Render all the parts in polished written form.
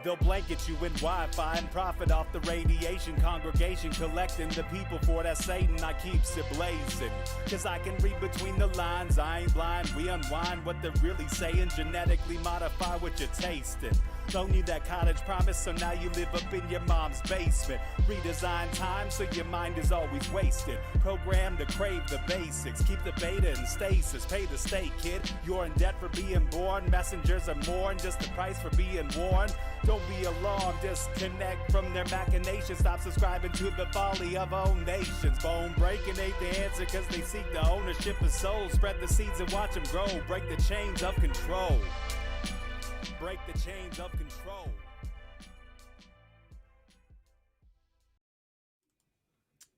They'll blanket you in Wi-Fi and profit off the radiation. Congregation collecting the people for that Satan. I keeps it blazing, cause I can read between the lines. I ain't blind, we unwind what they're really saying. Genetically modify what you're tasting. Loan you that cottage promise, so now you live up in your mom's basement. Redesign time so your mind is always wasted. Programmed to crave the basics. Keep the beta in stasis. Pay the state, kid. You're in debt for being born. Messengers are more than just the price for being warned. Don't be alarmed, disconnect from their machinations. Stop subscribing to the folly of own nations. Bone breaking ain't the answer, cause they seek the ownership of souls. Spread the seeds and watch them grow. Break the chains of control. Break the chains of control.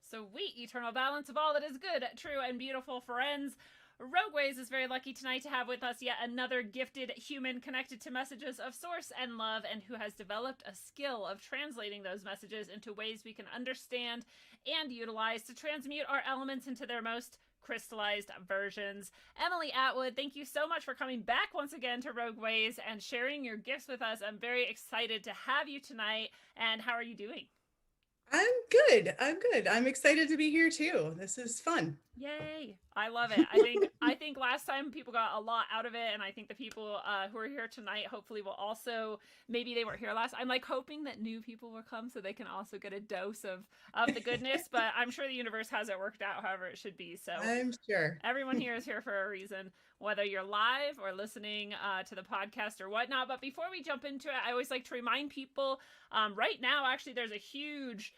Sweet eternal balance of all that is good, true, and beautiful, friends. Rogueways is very lucky tonight to have with us yet another gifted human connected to messages of source and love, and who has developed a skill of translating those messages into ways we can understand and utilize to transmute our elements into their most crystallized versions. Emily Atwood, thank you so much for coming back once again to Rogueways and sharing your gifts with us. I'm very excited to have you tonight. And how are you doing? I'm good. I'm excited to be here too. This is fun. Yay. I love it. I think last time people got a lot out of it, and I think the people who are here tonight hopefully will also, maybe they weren't here last. I'm like hoping that new people will come so they can also get a dose of the goodness, but I'm sure the universe has it worked out however it should be. So I'm sure everyone here is here for a reason, whether you're live or listening to the podcast or whatnot. But before we jump into it, I always like to remind people right now, actually, there's a huge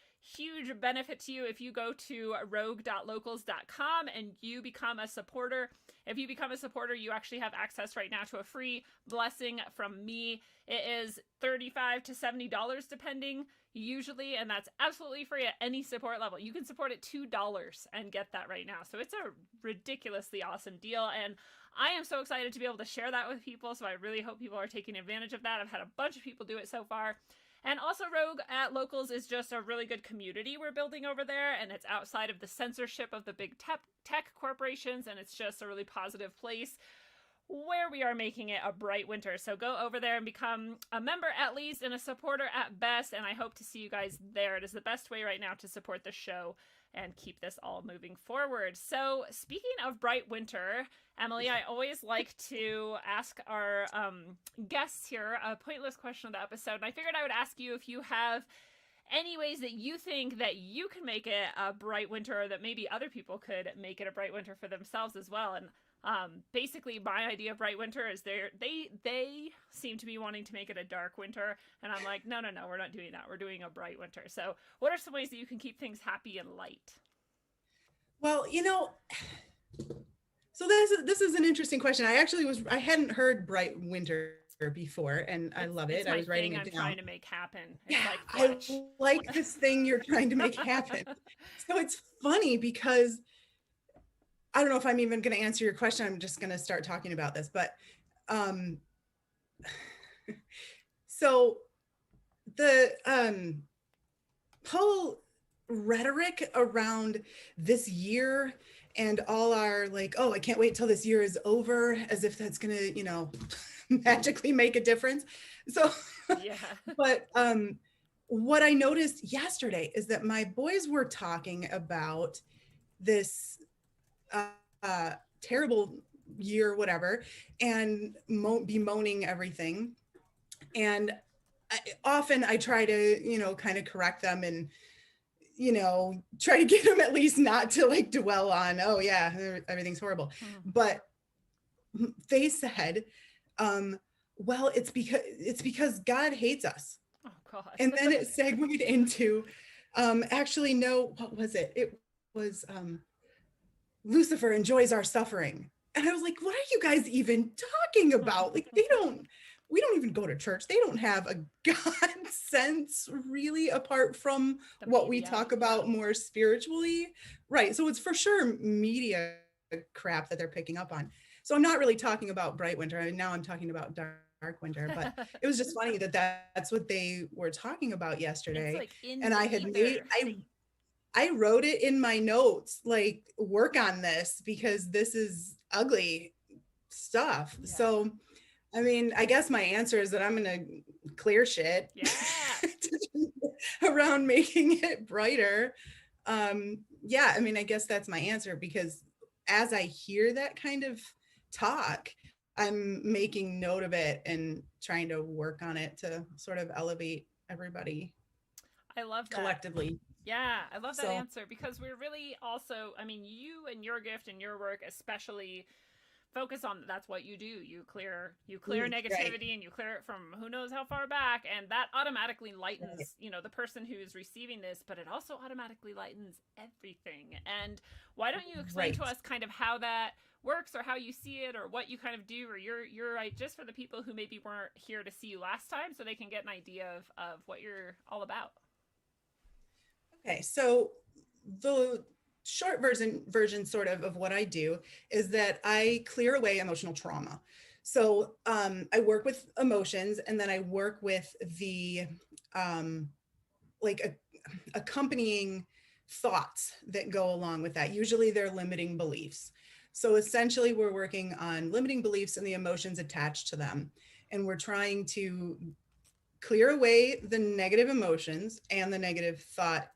benefit to you if you go to rogue.locals.com and you become a supporter. If you become a supporter, you actually have access right now to a free blessing from me. It is $35 to $70 depending usually, and that's absolutely free at any support level. You can support at $2 and get that right now. So it's a ridiculously awesome deal, and I am so excited to be able to share that with people. So I really hope people are taking advantage of that. I've had a bunch of people do it so far. And also, Rogue at Locals is just a really good community we're building over there, and it's outside of the censorship of the big tech corporations, and it's just a really positive place where we are making it a bright winter. So go over there and become a member at least, and a supporter at best, and I hope to see you guys there. It is the best way right now to support the show and keep this all moving forward. So speaking of bright winter, Emily, I always like to ask our guests here a pointless question of the episode. And I figured I would ask you if you have any ways that you think that you can make it a bright winter, or that maybe other people could make it a bright winter for themselves as well. And basically my idea of bright winter is they seem to be wanting to make it a dark winter, and I'm like, no, we're not doing that. We're doing a bright winter. So what are some ways that you can keep things happy and light? Well, so this is an interesting question. I hadn't heard bright winter before, and I love it. I was writing it down. I'm trying to make happen. Yeah, I like this thing you're trying to make happen. So it's funny because I don't know if I'm even going to answer your question. I'm just going to start talking about this. But so the whole rhetoric around this year and all our like, oh, I can't wait till this year is over, as if that's going to, magically make a difference. So, yeah. But what I noticed yesterday is that my boys were talking about this terrible year, whatever, and bemoaning everything. And often I try to, kind of correct them and, try to get them at least not to like dwell on, oh yeah, everything's horrible. Mm-hmm. But they said, well, it's because God hates us. Oh God. And then it segued into, actually, no, what was it? It was, Lucifer enjoys our suffering. And I was like, what are you guys even talking about? Like, we don't even go to church. They don't have a God sense really, apart from what we talk about more spiritually. Right. So it's for sure media crap that they're picking up on. So I'm not really talking about bright winter. I mean, now I'm talking about dark winter, but it was just funny that's what they were talking about yesterday. Like and I had I wrote it in my notes, like, work on this because this is ugly stuff. Yeah. So I mean, I guess my answer is that I'm going to clear shit Yeah. around making it brighter. Yeah, I mean, I guess that's my answer, because as I hear that kind of talk, I'm making note of it and trying to work on it to sort of elevate everybody I love that. collectively. Yeah, I love that So, answer because we're really also, I mean, you and your gift and your work especially focus on that's what you do. You clear right, negativity and you clear it from who knows how far back, and that automatically right, lightens, the person who's receiving this, but it also automatically lightens everything. And why don't you explain to right. us kind of how that works, or how you see it, or what you kind of do, or your just for the people who maybe weren't here to see you last time, so they can get an idea of what you're all about. Okay, so the short version sort of what I do is that I clear away emotional trauma. So I work with emotions, and then I work with the um, like accompanying thoughts that go along with that. Usually they're limiting beliefs. So essentially we're working on limiting beliefs and the emotions attached to them. And we're trying to clear away the negative emotions and the negative thought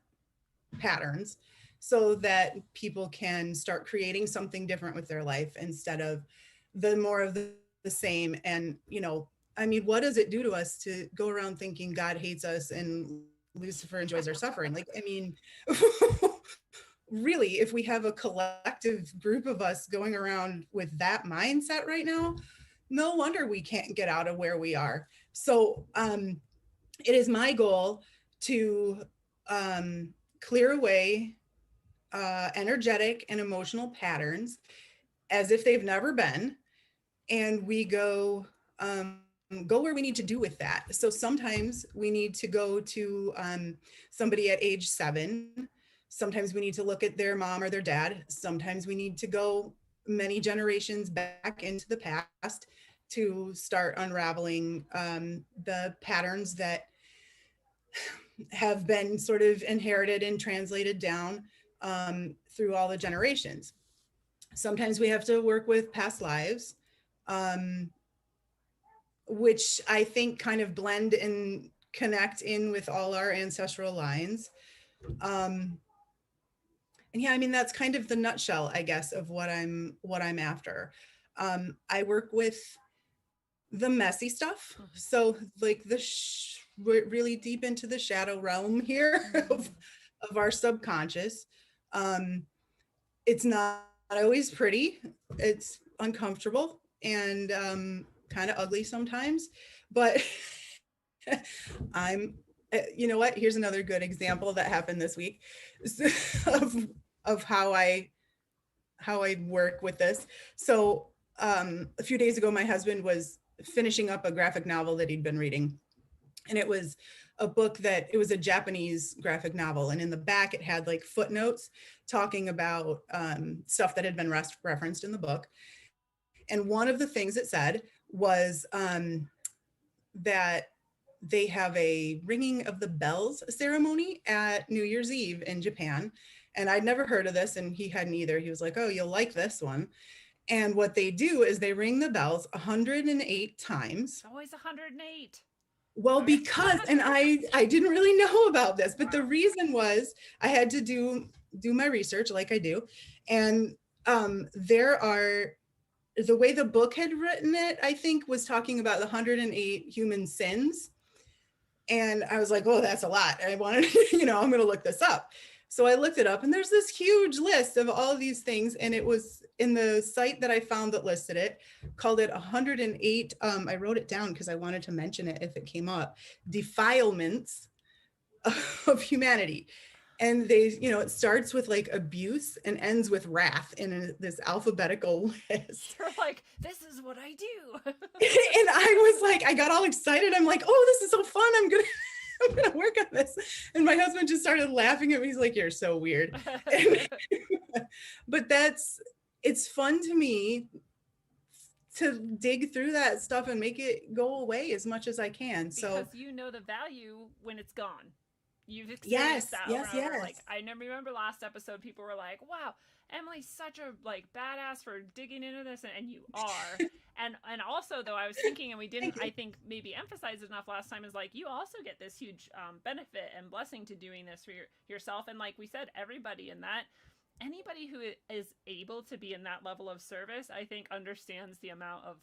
patterns so that people can start creating something different with their life instead of the more of the same. And, I mean, what does it do to us to go around thinking God hates us and Lucifer enjoys our suffering? Like, I mean, really, if we have a collective group of us going around with that mindset right now, no wonder we can't get out of where we are. So it is my goal to clear away energetic and emotional patterns as if they've never been, and we go where we need to do with that. So sometimes we need to go to somebody at age 7. Sometimes we need to look at their mom or their dad. Sometimes we need to go many generations back into the past to start unraveling the patterns that have been sort of inherited and translated down through all the generations. Sometimes we have to work with past lives, um, which I think kind of blend and connect in with all our ancestral lines. Um, and yeah, I mean, that's kind of the nutshell, I guess, of what I'm after. I work with the messy stuff. Mm-hmm. So like we're really deep into the shadow realm here of our subconscious. Um, it's not always pretty. It's uncomfortable and kind of ugly sometimes, but I'm, you know what? Here's another good example that happened this week of of how I work with this. So a few days ago, my husband was finishing up a graphic novel that he'd been reading, and it was it was a Japanese graphic novel, and in the back it had like footnotes talking about stuff that had been referenced in the book. And one of the things it said was that they have a ringing of the bells ceremony at New Year's Eve in Japan. And I'd never heard of this, and he hadn't either. He was like, "Oh, you'll like this one." And what they do is they ring the bells 108 times. It's always 108. Well, Okay. because, and I didn't really know about this, but the reason was I had to do my research like I do. And there are, the way the book had written it, I think, was talking about the 108 human sins. And I was like, oh, that's a lot. I wanted, I'm going to look this up. So I looked it up, and there's this huge list of all of these things. And it was in the site that I found that listed it, called it 108. I wrote it down because I wanted to mention it if it came up. Defilements of humanity. And it starts with like abuse and ends with wrath in this alphabetical list. You're like, this is what I do. And I was like, I got all excited. I'm like, oh, this is so fun. I'm gonna work on this. And my husband just started laughing at me. He's like, you're so weird. But it's fun to me to dig through that stuff and make it go away as much as I can. So because you know the value when it's gone. you've experienced that over yes, and over. yes. Like I remember last episode, people were like, "Wow, Emily's such a like badass for digging into this," and you are. And also though, I was thinking, and we didn't, Thank you. I think maybe emphasize it enough last time, is like you also get this huge benefit and blessing to doing this for yourself. And like we said, everybody in that. Anybody who is able to be in that level of service, I think, understands the amount of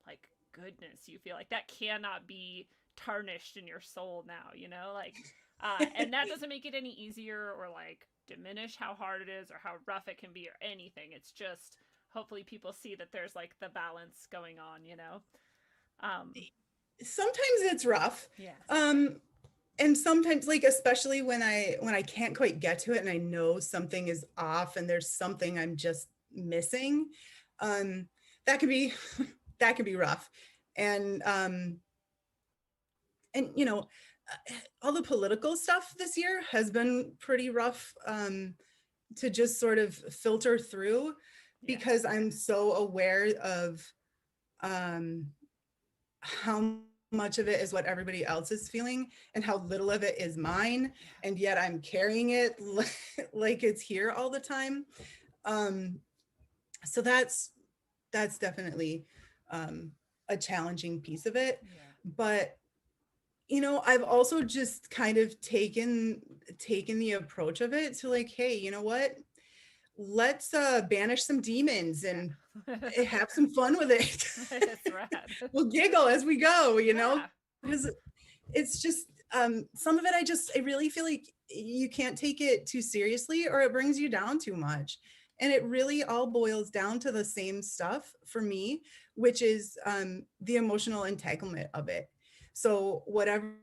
like goodness you feel. Like that cannot be tarnished in your soul now, you know, like and that doesn't make it any easier or like diminish how hard it is or how rough it can be or anything. It's just hopefully people see that there's like the balance going on, you know. Sometimes it's rough. Yes. And sometimes, like, especially when I can't quite get to it and I know something is off and there's something I'm just missing, that can be that can be rough. And you know, all the political stuff this year has been pretty rough, to just sort of filter through, because I'm so aware of how much of it is what everybody else is feeling and how little of it is mine, and yet I'm carrying it like it's here all the time. So that's definitely a challenging piece of it. But you know, I've also just kind of taken the approach of it to like, hey, you know what, let's banish some demons and have some fun with it. It's rad. We'll giggle as we go, you know, because it's just some of it I really feel like you can't take it too seriously or it brings you down too much. And it really all boils down to the same stuff for me, which is the emotional entanglement of it. So whatever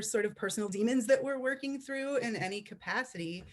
sort of personal demons that we're working through in any capacity,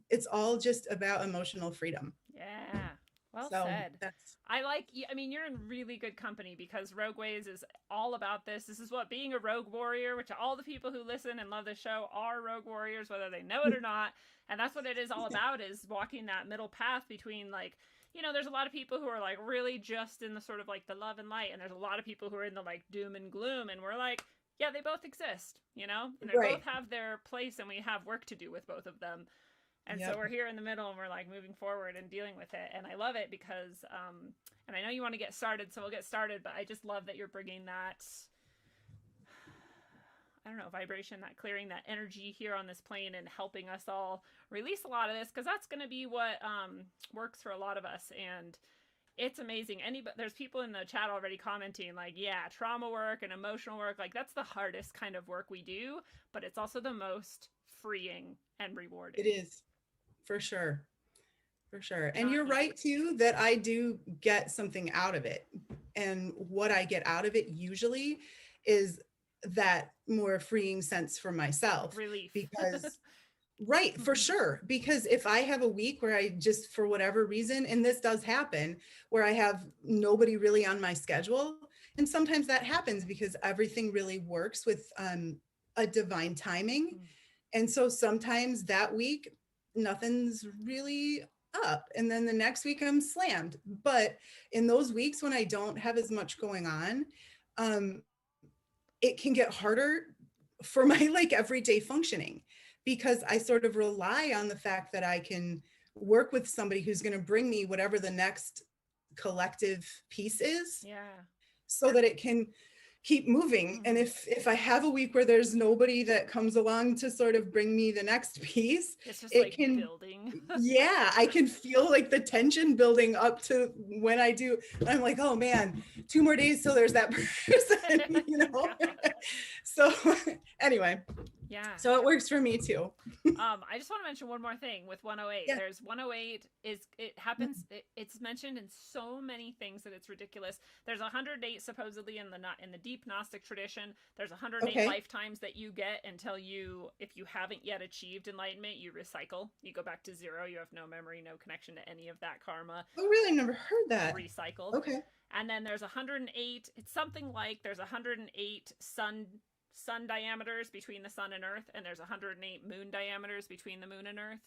it's all just about emotional freedom. Yeah. Well So said. that's, I like, I mean, you're in really good company because Rogue Ways is all about this. This is what being a rogue warrior, which all the people who listen and love the show are rogue warriors, whether they know it or not. And that's what it is all about, is walking that middle path between, like, you know, there's a lot of people who are like really just in the sort of like the love and light. And there's a lot of people who are in the like doom and gloom. And we're like, yeah, they both exist, you know, and they both have their place and we have work to do with both of them. And so we're here in the middle and we're like moving forward and dealing with it. And I love it because, and I know you want to get started, so we'll get started, but I just love that you're bringing that, I don't know, vibration, that clearing, that energy here on this plane and helping us all release a lot of this, because that's going to be what works for a lot of us. And it's amazing. There's people in the chat already commenting like, yeah, trauma work and emotional work, like that's the hardest kind of work we do, but it's also the most freeing and rewarding. it is. For sure. And you're right too, that I do get something out of it. And what I get out of it usually is that more freeing sense for myself. Relief. Because, right, for sure. Because if I have a week where I just, for whatever reason, and this does happen, where I have nobody really on my schedule, and sometimes that happens because everything really works with a divine timing. And so sometimes that week, nothing's really up, and then the next week I'm slammed. But in those weeks when I don't have as much going on, it can get harder for my like everyday functioning, because I sort of rely on the fact that I can work with somebody who's going to bring me whatever the next collective piece is, so that it can keep moving. And if I have a week where there's nobody that comes along to sort of bring me the next piece, it's just it like can building. I can feel like the tension building up to when I do. I'm like, oh man, 2 more days till there's that person, you know. So anyway, so it works for me too. I just want to mention one more thing with 108. There's 108 it happens. It's mentioned in so many things that it's ridiculous. There's 108 supposedly in the deep Gnostic tradition. There's 108 lifetimes that you get until if you haven't yet achieved enlightenment, you recycle. You go back to 0. You have no memory, no connection to any of that karma. Oh, really? Never heard that. Recycle. Okay. And then there's 108. It's something like there's 108 sun diameters between the sun and earth, and there's 108 moon diameters between the moon and earth,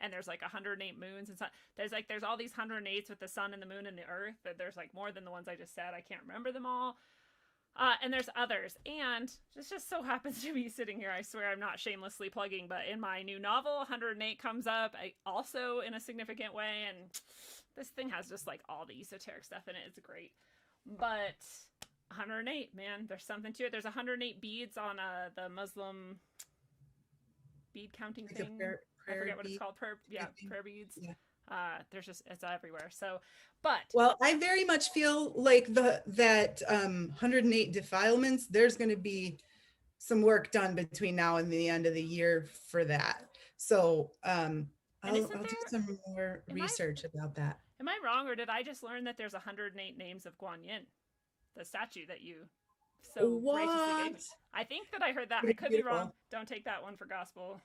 and there's like 108 moons and sun. There's all these 108s with the sun and the moon and the earth. There's like more than the ones I just said. I can't remember them all. And there's others. And this just so happens to be sitting here. I swear I'm not shamelessly plugging, but in my new novel, 108 comes up also in a significant way. And this thing has just like all the esoteric stuff in it. It's great. But 108, man, there's something to it. There's 108 beads on the Muslim bead counting Like thing. I forget what it's called. Prayer beads. Yeah. There's just, it's everywhere. So, but well, I very much feel like that 108 defilements, there's going to be some work done between now and the end of the year for that. So I'll do some more research about that. Am I wrong, or did I just learn that there's 108 names of Guan Yin, the statue that you so graciously gave me? I think that I heard that. I could be wrong. Don't take that one for gospel.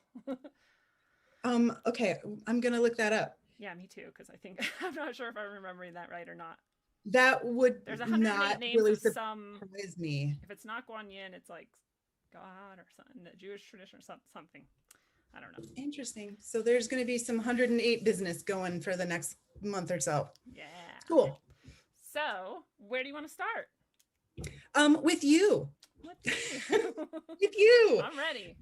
Okay, I'm gonna look that up. Yeah, me too, because I think I'm not sure if I'm remembering that right or not. That would there's 108 names really of some. Me. If it's not Guan Yin, it's like God or something, the Jewish tradition or something. I don't know. Interesting. So there's going to be some 108 business going for the next month or so. Yeah. Cool. So where do you want to start? With you. With you. I'm ready.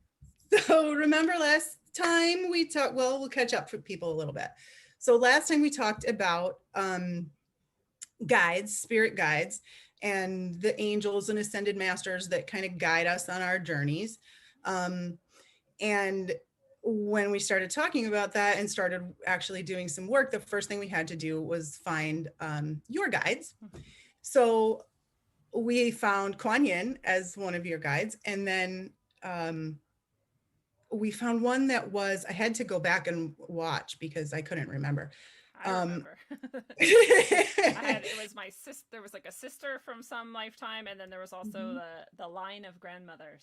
So remember last time we talked, well, we'll catch up for people a little bit. So last time we talked about guides, spirit guides, and the angels and ascended masters that kind of guide us on our journeys. And when we started talking about that and started actually doing some work, the first thing we had to do was find your guides. So we found Guan Yin as one of your guides. And then we found one that was, I had to go back and watch because I couldn't remember. I remember. It was my sister. There was like a sister from some lifetime, and then there was also the line of grandmothers.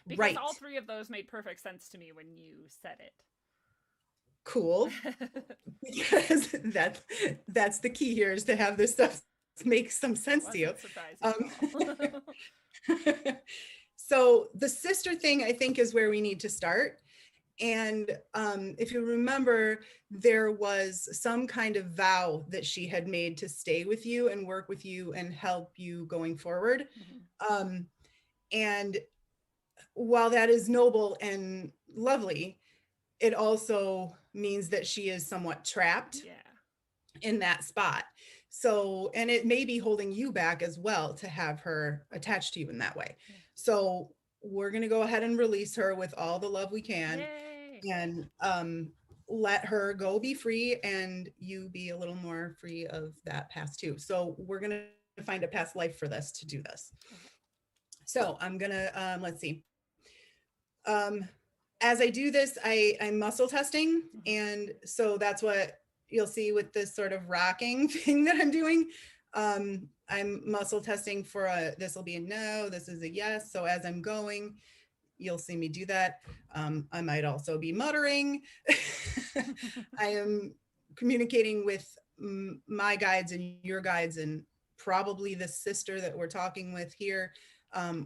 Because all three of those made perfect sense to me when you said it. Cool. Because that's the key here, is to have this stuff make some sense to you. So the sister thing, I think, is where we need to start. And if you remember, there was some kind of vow that she had made to stay with you and work with you and help you going forward. And while that is noble and lovely, it also means that she is somewhat trapped in that spot. So, and it may be holding you back as well to have her attached to you in that way. So we're going to go ahead and release her with all the love we can. And let her go be free, and you be a little more free of that past too. So we're going to find a past life for this to do this. So I'm going to, let's see. As I do this, I'm muscle testing. And so that's what you'll see with this sort of rocking thing that I'm doing. I'm muscle testing for this will be a no, this is a yes. So as I'm going, you'll see me do that. I might also be muttering. I am communicating with my guides and your guides, and probably the sister that we're talking with here.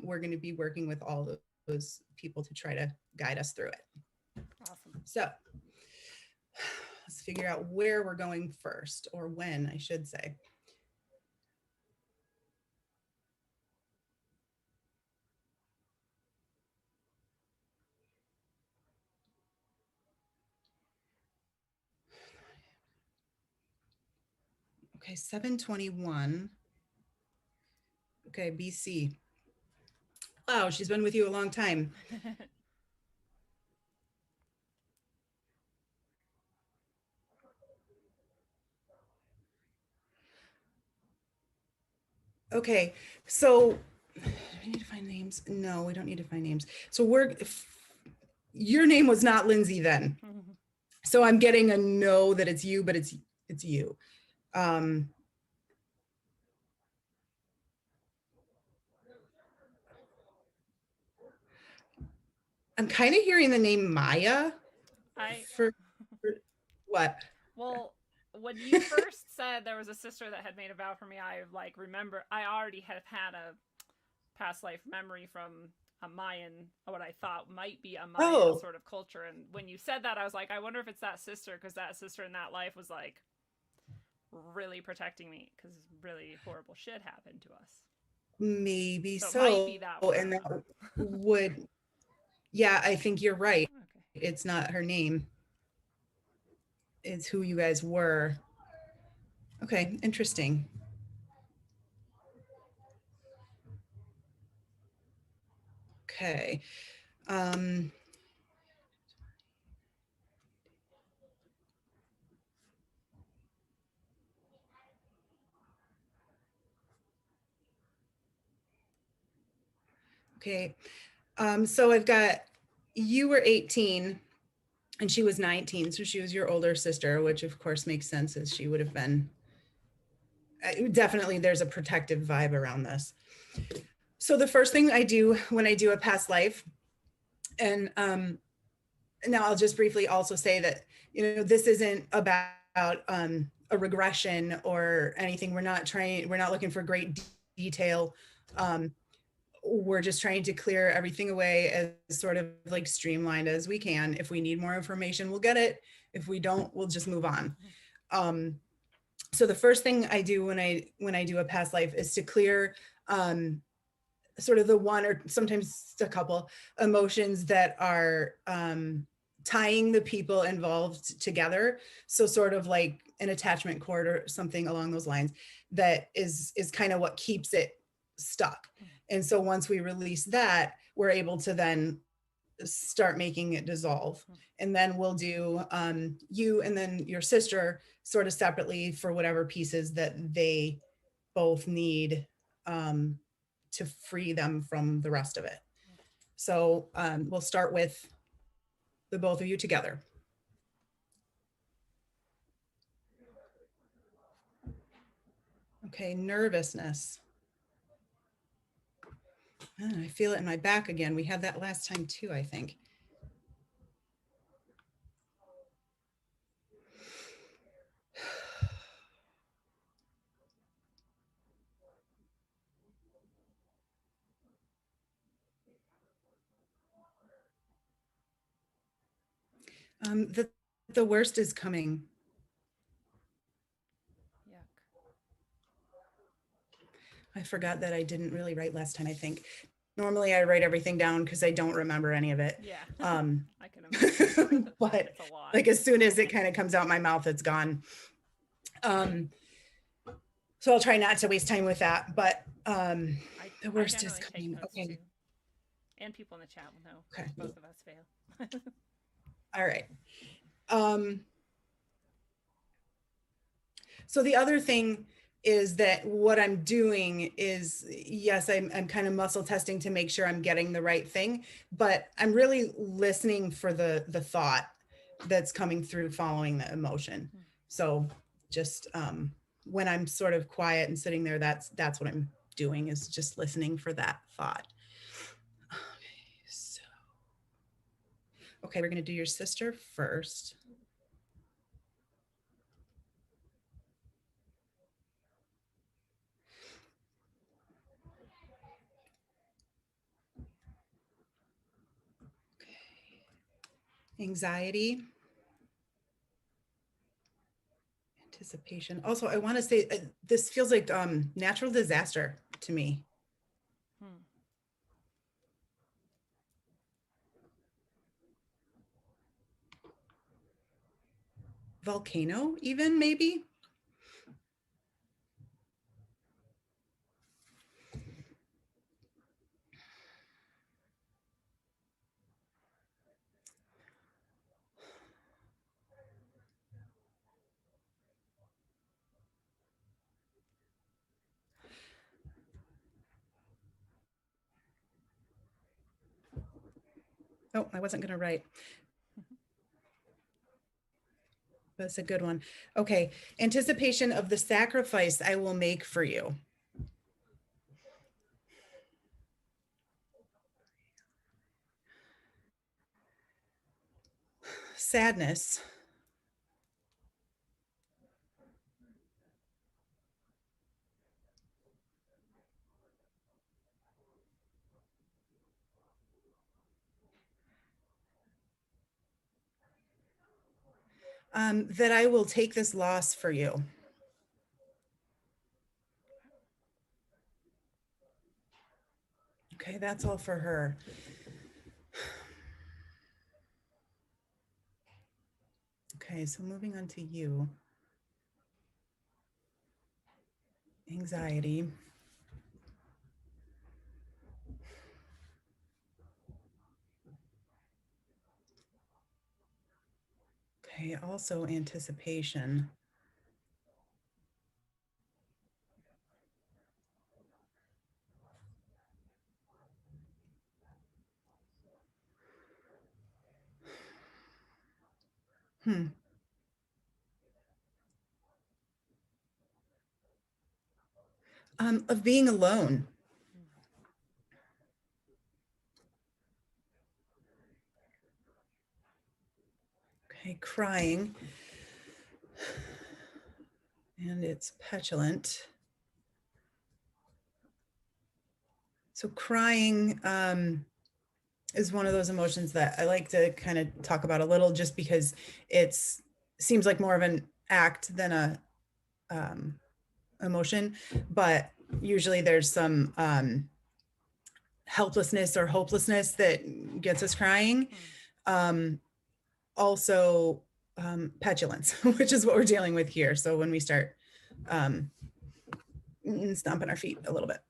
We're going to be working with all those people to try to guide us through it. Awesome. So let's figure out where we're going first, or when, I should say. Okay, 721. Okay, BC. Wow, she's been with you a long time. Okay, so we need to find names. No, we don't need to find names. So your name was not Lindsay then. So I'm getting a no that it's you, but it's you. I'm kind of hearing the name Maya. For what? Well, when you first said there was a sister that had made a vow for me, I remember I already had a past life memory from a Mayan, what I thought might be a Mayan sort of culture. And when you said that, I was like, I wonder if it's that sister, because that sister in that life was like really protecting me, because really horrible shit happened to us. Maybe So it might be so. that And one. that would, yeah, I think you're right. Okay. It's not her name. It's who you guys were. Okay, interesting. Okay. Um, okay. So I've got, you were 18 and she was 19. So she was your older sister, which of course makes sense as she would have been. Definitely there's a protective vibe around this. So the first thing I do when I do a past life, and now I'll just briefly also say that, this isn't about a regression or anything. We're not looking for great detail. We're just trying to clear everything away as sort of like streamlined as we can. If we need more information, we'll get it. If we don't, we'll just move on. So the first thing I do when I do a past life is to clear sort of the one or sometimes a couple emotions that are tying the people involved together. So sort of like an attachment cord or something along those lines that is kind of what keeps it stuck. And so once we release that, we're able to then start making it dissolve. And then we'll do you and then your sister sort of separately for whatever pieces that they both need to free them from the rest of it. So we'll start with the both of you together. Okay, nervousness. I feel it in my back again. We had that last time too, I think. The worst is coming. Yuck. I forgot that I didn't really write last time, I think. Normally I write everything down because I don't remember any of it. Yeah. I can imagine. But It's a lot. like as soon as it kind of comes out my mouth, it's gone. So I'll try not to waste time with that, but the worst is coming. Okay. Too. And people in the chat will know. Okay. Both of us fail. All right. So the other thing is that what I'm doing is, yes, I'm kind of muscle testing to make sure I'm getting the right thing, but I'm really listening for the thought that's coming through following the emotion. So just when I'm sort of quiet and sitting there, that's what I'm doing, is just listening for that thought. Okay, we're going to do your sister first. Anxiety, anticipation. Also, I want to say this feels like natural disaster to me. Volcano, even maybe. Oh, I wasn't going to write. That's a good one. Okay. Anticipation of the sacrifice I will make for you. Sadness. That I will take this loss for you. that's all for her. Okay, so moving on to you. Anxiety. Okay, also anticipation. Of being alone. Okay, crying. And it's petulant. So crying is one of those emotions that I like to kind of talk about a little, just because it's seems like more of an act than a emotion, but usually there's some helplessness or hopelessness that gets us crying. Also petulance, which is what we're dealing with here. So when we start stomping our feet a little bit.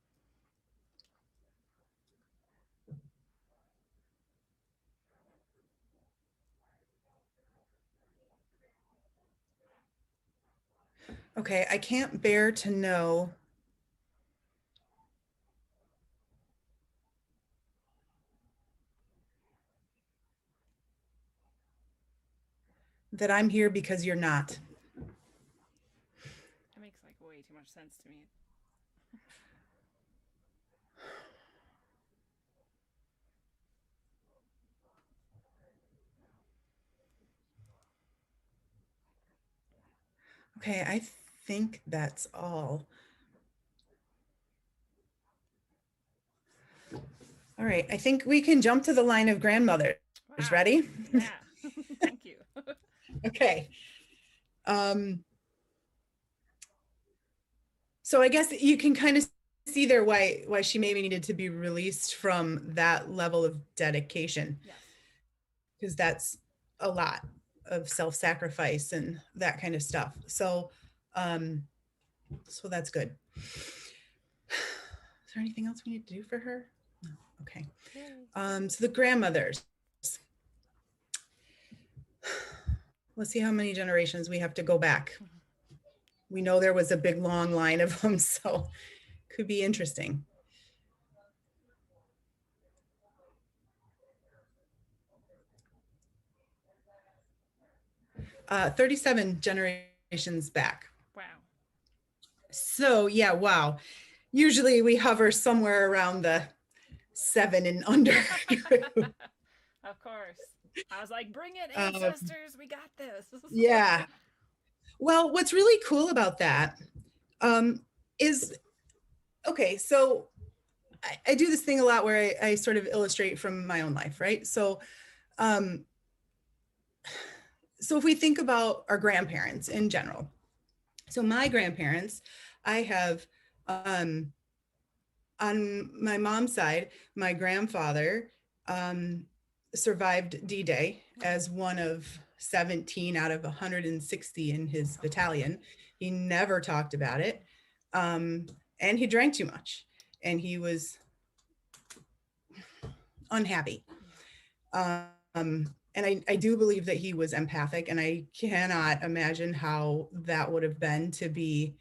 Okay, I can't bear to know that I'm here because you're not. That makes like way too much sense to me. Okay, I think that's all. All right, I think we can jump to the line of grandmothers. Wow. Ready? Yeah. Thank you. Okay. So I guess you can kind of see there why she maybe needed to be released from that level of dedication. Yes. Because that's a lot of self-sacrifice and that kind of stuff. So so that's good. Is there anything else we need to do for her? No. Okay. So the grandmothers. Let's see how many generations we have to go back. We know there was a big long line of them, so could be interesting. 37 generations back. Wow. So yeah, wow. Usually we hover somewhere around the 7 and under group. Of course. I was like, bring it, ancestors. We got this. Yeah. Well, what's really cool about that is, okay, so I do this thing a lot where I sort of illustrate from my own life, right? So so if we think about our grandparents in general, so my grandparents, I have on my mom's side, my grandfather survived D-Day as one of 17 out of 160 in his battalion. He never talked about it. And he drank too much and he was unhappy. And I do believe that he was empathic, and I cannot imagine how that would have been to be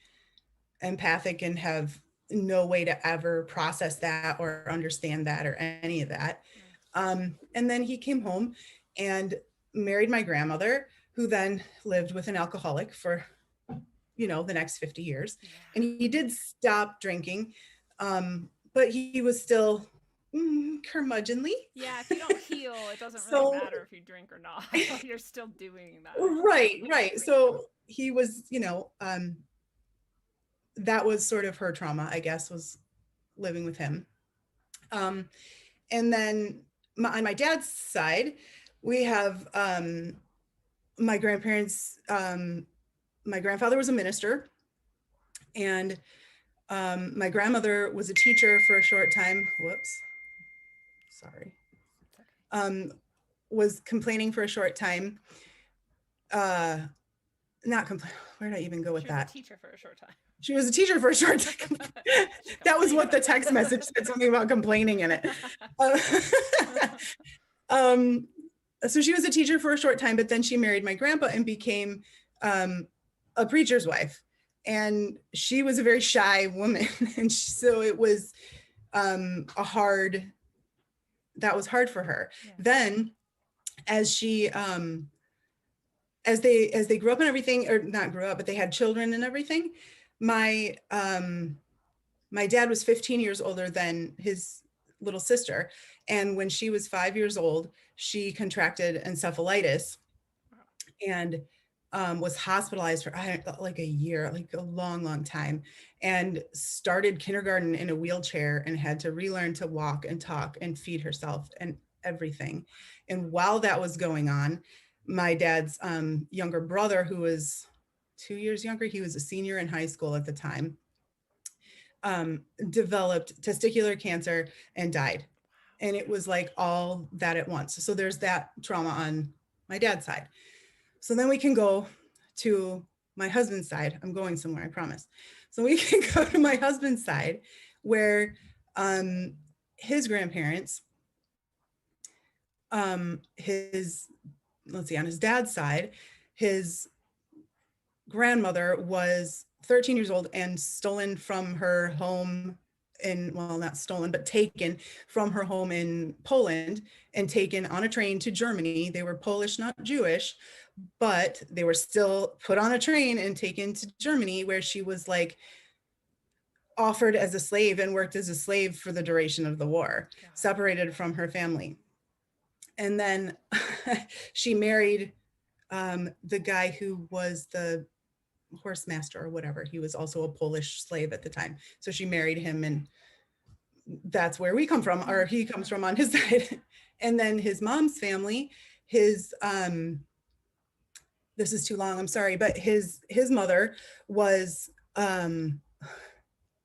empathic and have no way to ever process that or understand that or any of that. And then he came home and married my grandmother, who then lived with an alcoholic for, you know, the next 50 years. And he did stop drinking, but he was still curmudgeonly. Yeah, if you don't heal, it doesn't really matter if you drink or not. You're still doing that. Right. So he was, you know, that was sort of her trauma, I guess, was living with him. And then on my dad's side, we have my grandparents. My grandfather was a minister, and my grandmother was a teacher for a short time. Whoops. sorry, was complaining for a short time. Not complain. Where did I even go with that? She was a teacher for a short time. She was a teacher for a short time. That was what the text message said, something about complaining in it. So she was a teacher for a short time, but then she married my grandpa and became a preacher's wife. And she was a very shy woman. And so it was that was hard for her. Yeah. Then as she, as they grew up and everything, or not grew up, but they had children and everything, my dad was 15 years older than his little sister. And when she was 5 years old, she contracted encephalitis and was hospitalized for like a year, like a long, long time, and started kindergarten in a wheelchair and had to relearn to walk and talk and feed herself and everything. And while that was going on, my dad's younger brother, who was 2 years younger, he was a senior in high school at the time, developed testicular cancer and died. And it was like all that at once. So there's that trauma on my dad's side. So then we can go to my husband's side. I'm going somewhere, I promise. So we can go to my husband's side, where his grandparents, on his dad's side, his grandmother was 13 years old and stolen from her home not stolen, but taken from her home in Poland and taken on a train to Germany. They were Polish, not Jewish, but they were still put on a train and taken to Germany, where she was like offered as a slave and worked as a slave for the duration of the war, separated from her family. And then she married the guy who was the horse master or whatever. He was also a Polish slave at the time. So she married him, and that's where we come from, or he comes from on his side. And then his mom's family, this is too long, I'm sorry, but his mother was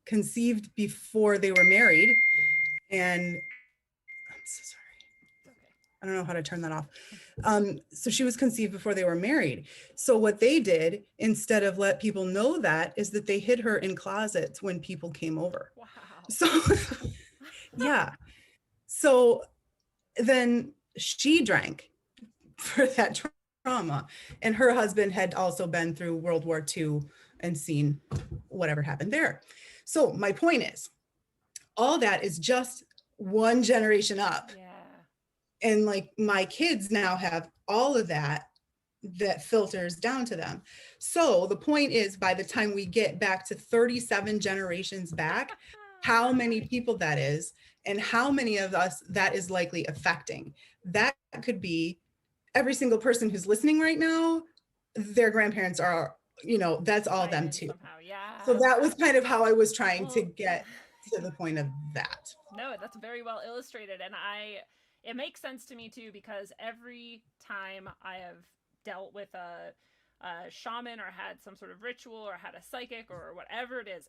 conceived before they were married. And I'm so sorry. I don't know how to turn that off. So she was conceived before they were married. So what they did, instead of let people know that, is that they hid her in closets when people came over. Wow. So yeah. So then she drank for that trauma. And her husband had also been through World War II and seen whatever happened there. So my point is, all that is just one generation up. Yeah. And like my kids now have all of that filters down to them. So the point is, by the time we get back to 37 generations back, how many people that is, and how many of us that is likely affecting. That could be every single person who's listening right now, their grandparents are, that's all them too. Somehow, yeah. So that was kind of how I was trying to get to the point of that. No, that's very well illustrated. And it makes sense to me too, because every time I have dealt with a shaman or had some sort of ritual or had a psychic or whatever it is,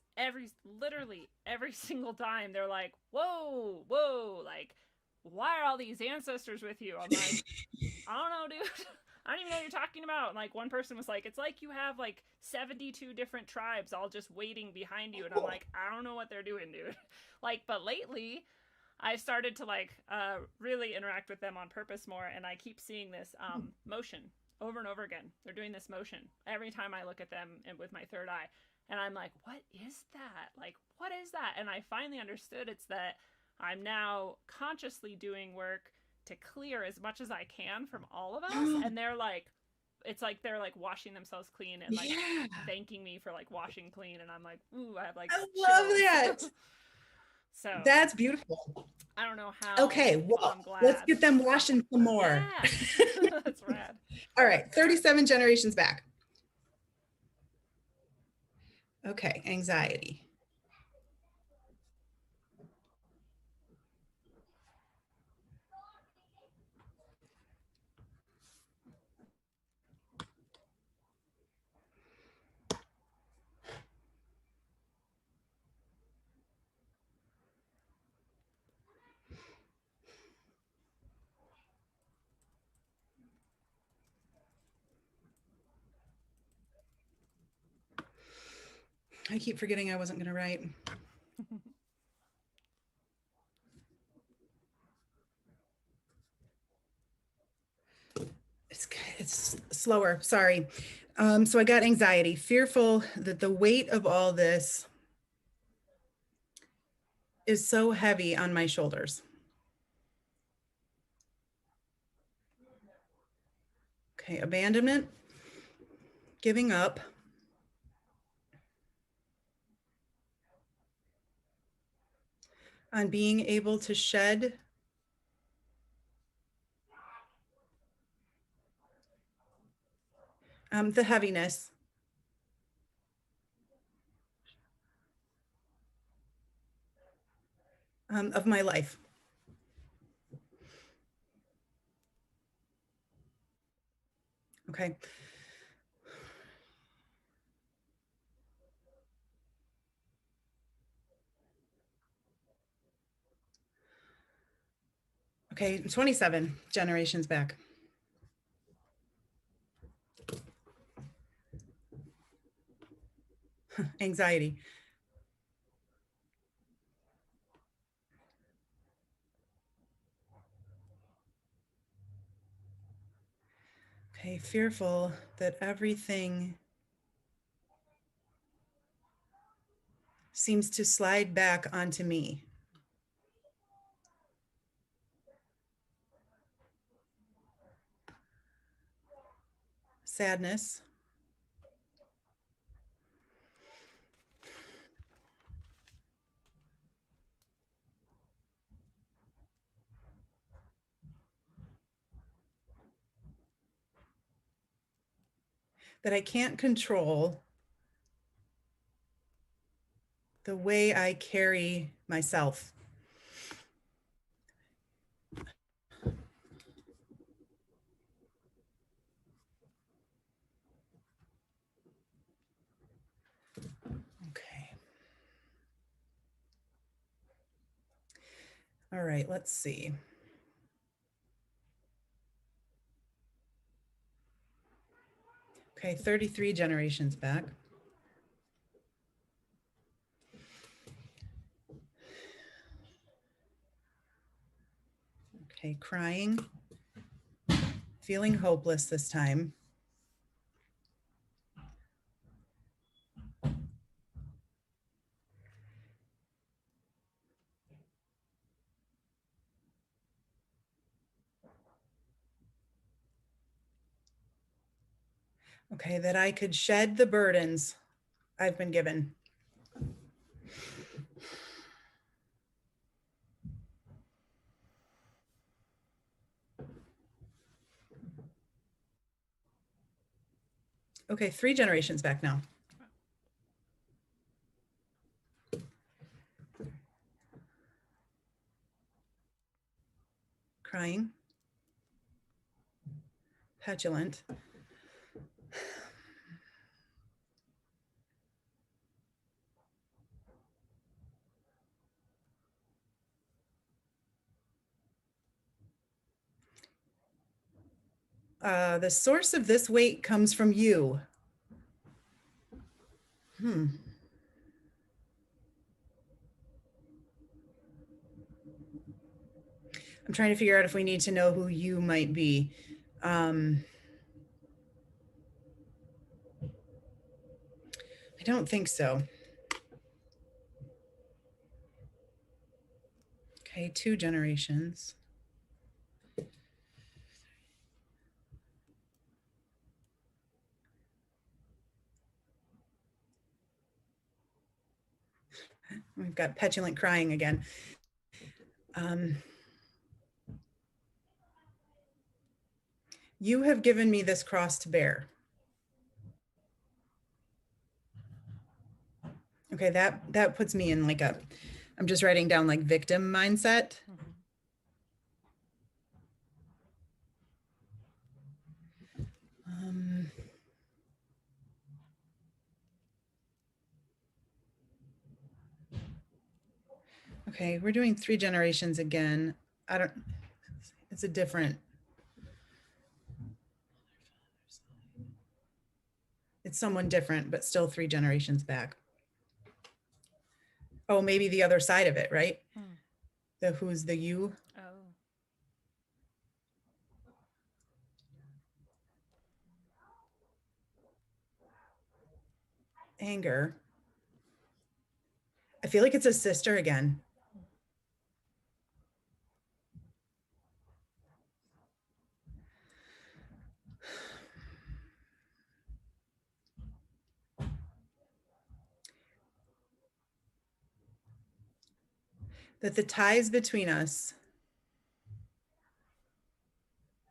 literally every single time they're like, whoa, like, why are all these ancestors with you? I'm like, I don't know, dude. I don't even know what you're talking about. And like one person was like, it's like you have like 72 different tribes all just waiting behind you. And I'm like, I don't know what they're doing, dude. Like, but lately I've started to like really interact with them on purpose more. And I keep seeing this motion over and over again. They're doing this motion every time I look at them with my third eye. And I'm like, what is that? Like, what is that? And I finally understood it's that I'm now consciously doing work to clear as much as I can from all of us. And they're like, it's like they're like washing themselves clean and like thanking me for like washing clean. And I'm like, ooh, I have like I love that. So that's beautiful. I don't know how. Okay, well, let's get them washing some more. Yeah. That's rad. All right, 37 generations back. Okay, anxiety. I keep forgetting I wasn't going to write. It's slower. Sorry. So I got anxiety, fearful that the weight of all this is so heavy on my shoulders. Okay, abandonment, giving up, on being able to shed the heaviness of my life. Okay. Okay, 27 generations back. Anxiety. Okay, fearful that everything seems to slide back onto me. Sadness. That I can't control the way I carry myself. Okay. All right, let's see. Okay, 33 generations back. Okay, crying, feeling hopeless this time. Okay, that I could shed the burdens I've been given. Okay, 3 generations back now. Crying, petulant, the source of this weight comes from you. I'm trying to figure out if we need to know who you might be. I don't think so. Okay, 2 generations. We've got petulant crying again. You have given me this cross to bear. Okay, that puts me in like I'm just writing down like victim mindset. Okay, we're doing 3 generations again. It's a different. It's someone different, but still 3 generations back. Oh, maybe the other side of it, right? Hmm. The who's the you. Oh. Anger. I feel like it's a sister again. That the ties between us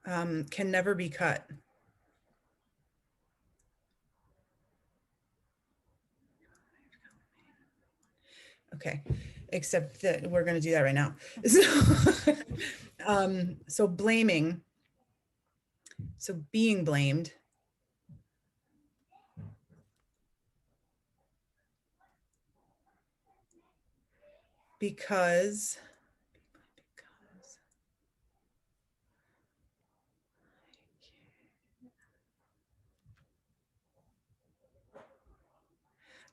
can never be cut. Okay, except that we're going to do that right now. So blaming, so being blamed because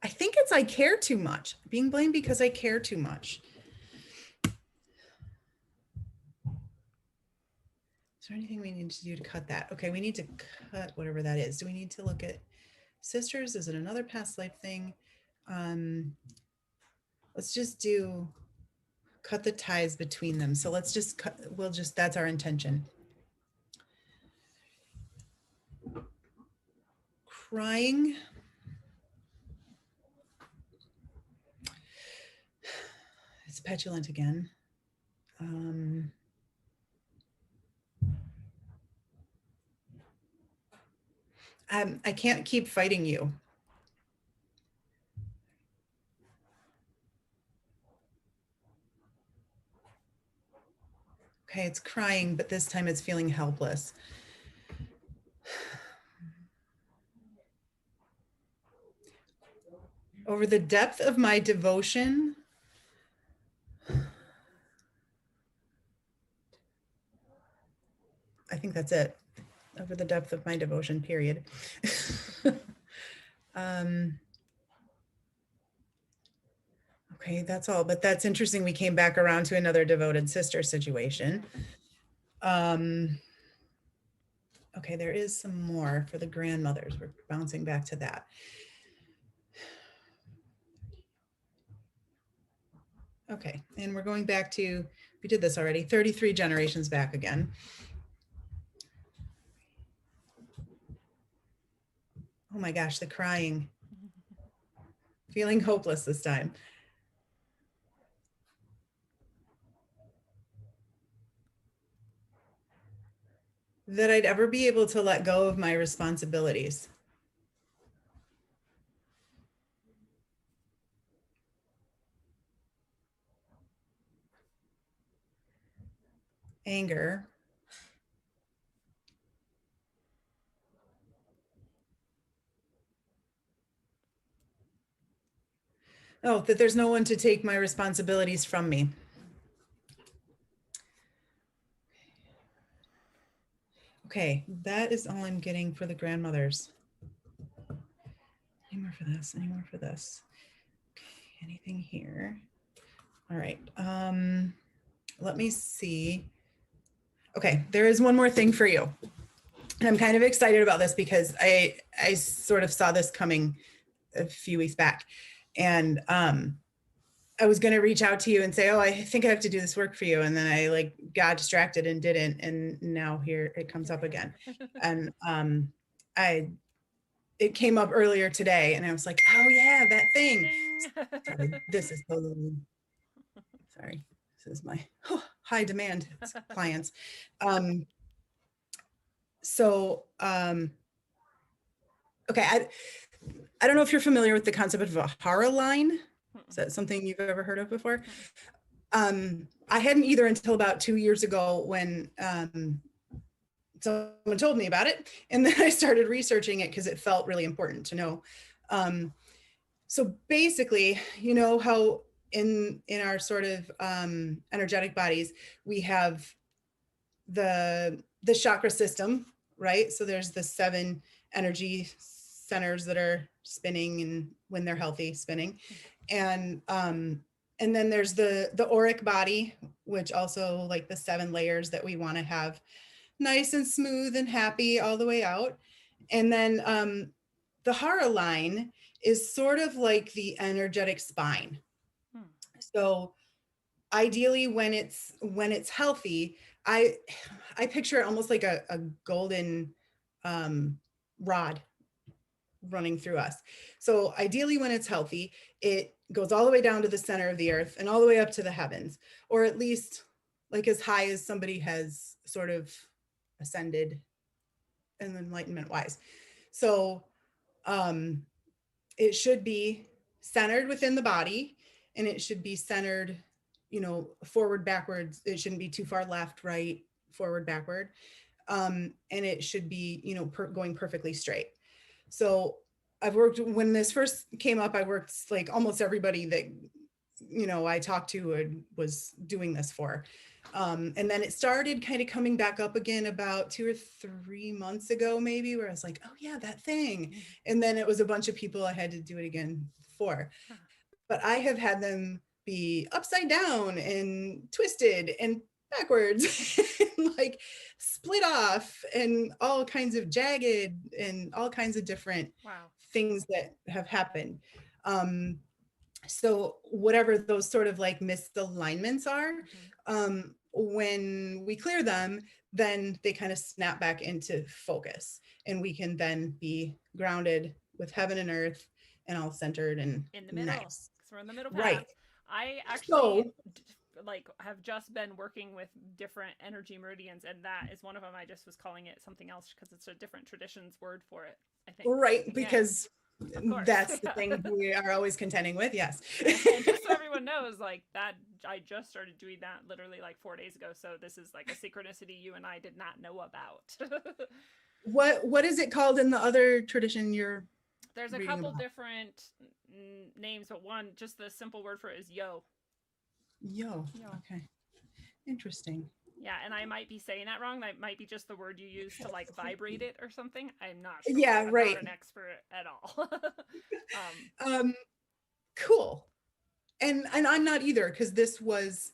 I think it's I care too much. Being blamed because I care too much. Is there anything we need to do to cut that? Okay, we need to cut whatever that is. Do we need to look at sisters? Is it another past life thing? Let's just do cut the ties between them. So let's just cut, that's our intention. Crying. It's petulant again. I can't keep fighting you. Okay, it's crying, but this time it's feeling helpless. Over the depth of my devotion, I think that's it. Over the depth of my devotion, period. Okay, that's all. But that's interesting. We came back around to another devoted sister situation. Okay, there is some more for the grandmothers. We're bouncing back to that. Okay, and we're going back to, we did this already, 33 generations back again. Oh my gosh, the crying. Feeling hopeless this time. That I'd ever be able to let go of my responsibilities. Anger. Oh, that there's no one to take my responsibilities from me. Okay, that is all I'm getting for the grandmothers. Any more for this? Any more for this? Okay, anything here? All right. Let me see. Okay, there is one more thing for you. And I'm kind of excited about this because I sort of saw this coming a few weeks back. And I was going to reach out to you and say, oh, I think I have to do this work for you. And then I like got distracted and didn't. And now here it comes up again. And it came up earlier today and I was like, oh yeah, that thing. Sorry, this is totally, sorry, this is my high demand clients. Okay, I don't know if you're familiar with the concept of a Hara line. Is that something you've ever heard of before? I hadn't either until about 2 years ago when someone told me about it. And then I started researching it because it felt really important to know. So basically, you know how in our sort of energetic bodies, we have the chakra system, right? So there's the 7 energy centers that are spinning and when they're healthy spinning. And And then there's the auric body, which also like the 7 layers that we want to have nice and smooth and happy all the way out. And then the hara line is sort of like the energetic spine. So ideally when it's healthy, I picture it almost like a golden rod running through us. So ideally when it's healthy, it goes all the way down to the center of the earth and all the way up to the heavens, or at least like as high as somebody has sort of ascended and enlightenment wise. So it should be centered within the body, and it should be centered, forward, backwards. It shouldn't be too far left, right, forward, backward. And it should be, going perfectly straight. So when this first came up, I worked like almost everybody that, I talked to was doing this for. And then it started kind of coming back up again about 2 or 3 months ago, maybe, where I was like, oh yeah, that thing. And then it was a bunch of people I had to do it again for. But I have had them be upside down and twisted and backwards and like split off and all kinds of jagged and all kinds of different things that have happened. So whatever those sort of like misalignments are, when we clear them, then they kind of snap back into focus, and we can then be grounded with heaven and earth and all centered and in the middle. Nice. So we're in the middle path. Right. I actually like have just been working with different energy meridians, and that is one of them. I just was calling it something else because it's a different tradition's word for it, I think. Right, because that's the thing we are always contending with. Yes. And just so everyone knows, like that, I just started doing that literally like 4 days ago. So this is like a synchronicity you and I did not know about. What is it called in the other tradition you're There's a couple different names, but one, just the simple word for it is yo. Yo. Okay. Interesting. Yeah, and I might be saying that wrong. That might be just the word you use to like vibrate it or something. I'm not sure. Yeah, I'm right. not an expert at all. Cool. And I'm not either, because this was,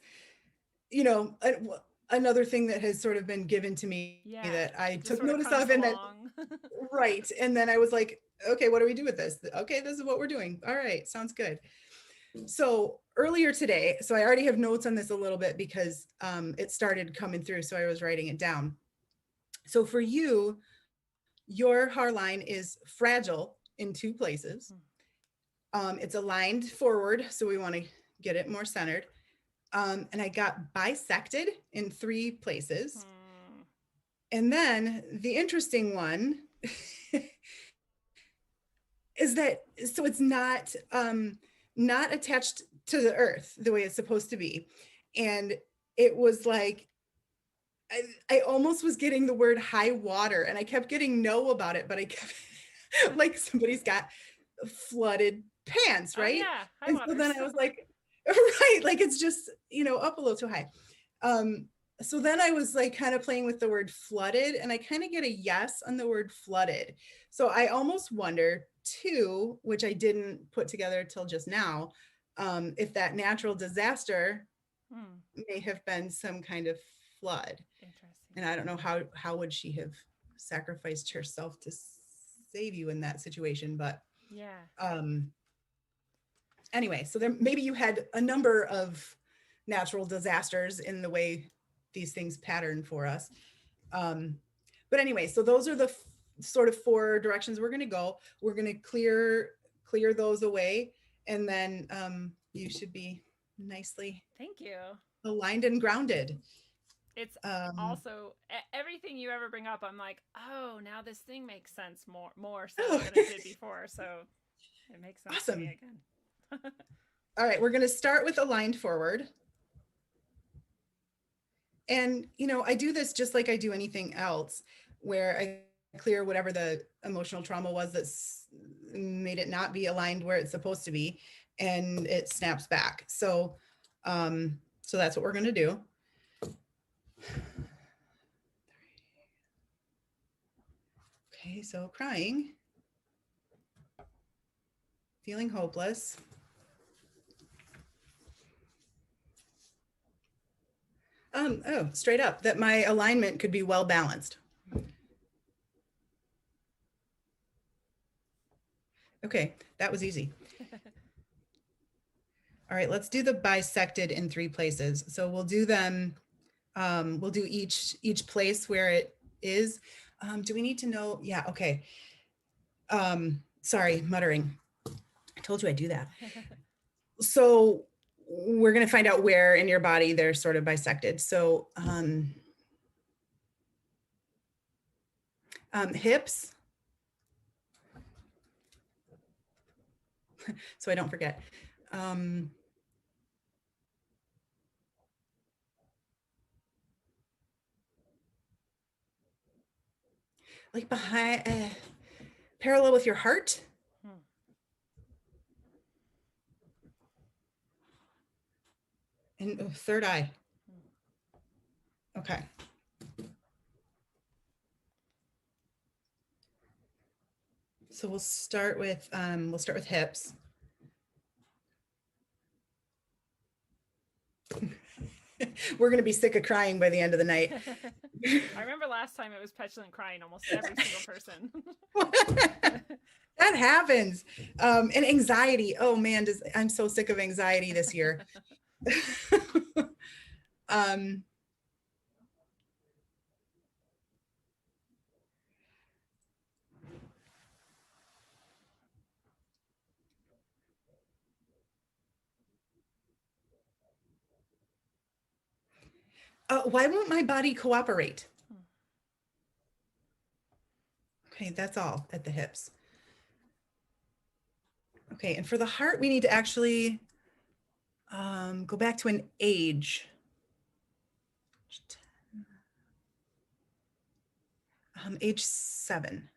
another thing that has sort of been given to me that I took notice of, and then right. And then I was like, okay, what do we do with this? Okay, this is what we're doing. All right, sounds good. So earlier today, so I already have notes on this a little bit because it started coming through, so I was writing it down. So for you, your hara line is fragile in 2 places. It's aligned forward, so we want to get it more centered. And I got bisected in 3 places. And then the interesting one is that, so it's not attached to the earth the way it's supposed to be. And it was like, I almost was getting the word high water, and I kept getting no about it, but I kept like somebody's got flooded pants, right? Yeah, and so then I was like, right, like it's just, up a little too high. So then I was like kind of playing with the word flooded, and I kind of get a yes on the word flooded. So I almost wonder too, which I didn't put together till just now, if that natural disaster may have been some kind of flood. Interesting. And I don't know how would she have sacrificed herself to save you in that situation, but anyway, so there maybe you had a number of natural disasters in the way these things pattern for us. But anyway, so those are the sort of 4 directions we're going to go. We're going to clear those away, and then you should be nicely aligned and grounded. It's also everything you ever bring up, I'm like, oh, now this thing makes sense more so than it did before. So it makes sense to me again. All right, we're going to start with aligned forward. And, I do this just like I do anything else, where I clear whatever the emotional trauma was that's made it not be aligned where it's supposed to be, and it snaps back. So, so that's what we're going to do. Okay, so crying, feeling hopeless, Oh, straight up, that my alignment could be well balanced. Okay, that was easy. All right, let's do the bisected in 3 places. So we'll do them, we'll do each place where it is. Do we need to know? Yeah, okay. Sorry, muttering. I told you I'd do that. So we're going to find out where in your body they're sort of bisected. So hips. So I don't forget. Like behind, parallel with your heart. And third eye. Okay. So we'll start with hips. We're going to be sick of crying by the end of the night. I remember last time it was petulant crying, almost every single person. That happens. And anxiety. Oh man, I'm so sick of anxiety this year. Why won't my body cooperate? Okay, that's all at the hips. Okay, and for the heart, we need to actually go back to an age. Age 7.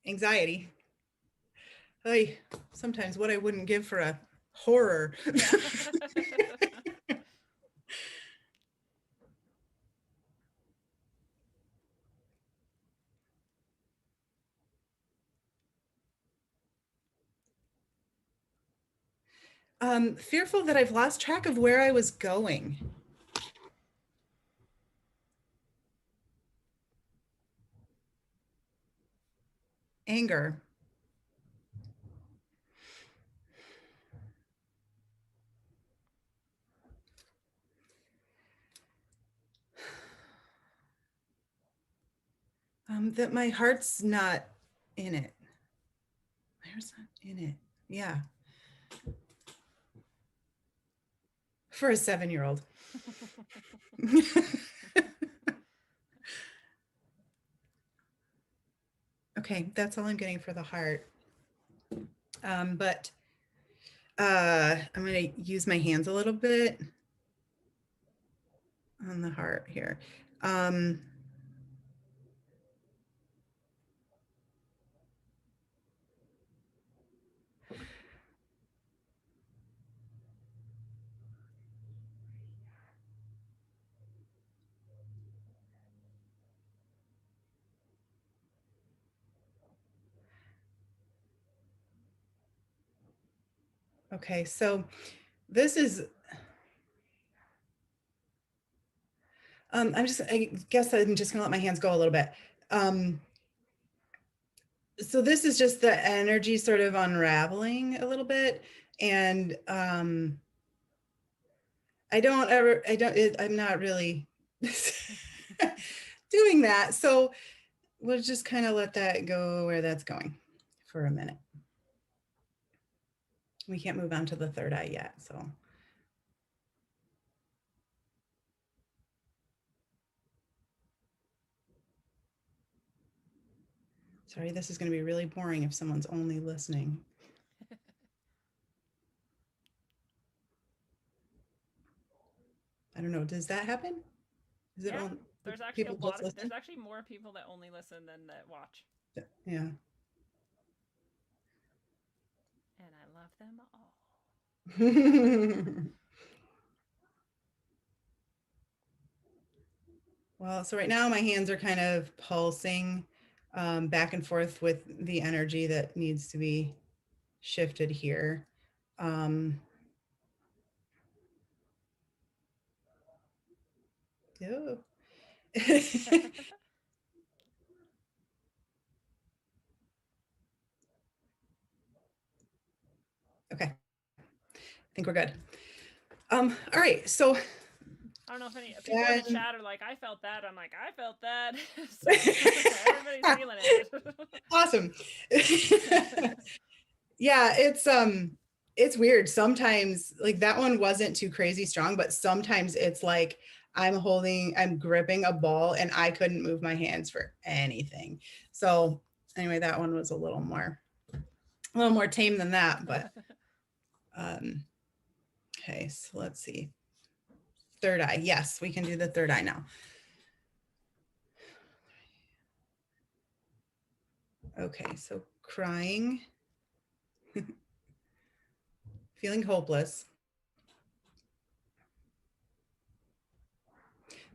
Anxiety. Hey, sometimes what I wouldn't give for a horror. Yeah. Fearful that I've lost track of where I was going. Anger. That my heart's not in it. My heart's not in it. Yeah. For a 7-year-old. Okay, that's all I'm getting for the heart. But I'm going to use my hands a little bit on the heart here. Okay, so this is, I guess I'm just gonna let my hands go a little bit. So this is just the energy sort of unraveling a little bit. And I'm not really doing that. So we'll just kind of let that go where that's going for a minute. We can't move on to the third eye yet, so. Sorry, this is going to be really boring if someone's only listening. I don't know. Does that happen? Is it on? There's actually there's actually more people that only listen than that watch. Yeah. And I love them all. Well, so right now my hands are kind of pulsing back and forth with the energy that needs to be shifted here. Oh. Okay, I think we're good. All right, so I don't know if any people in the chat are like, I felt that. I'm like, I felt that. So everybody's feeling it. Awesome. Yeah, it's weird. Sometimes like that one wasn't too crazy strong, but sometimes it's like I'm gripping a ball and I couldn't move my hands for anything. So anyway, that one was a little more tame than that, but okay, so let's see. Third eye. Yes, we can do the third eye now. Okay, so crying, feeling hopeless,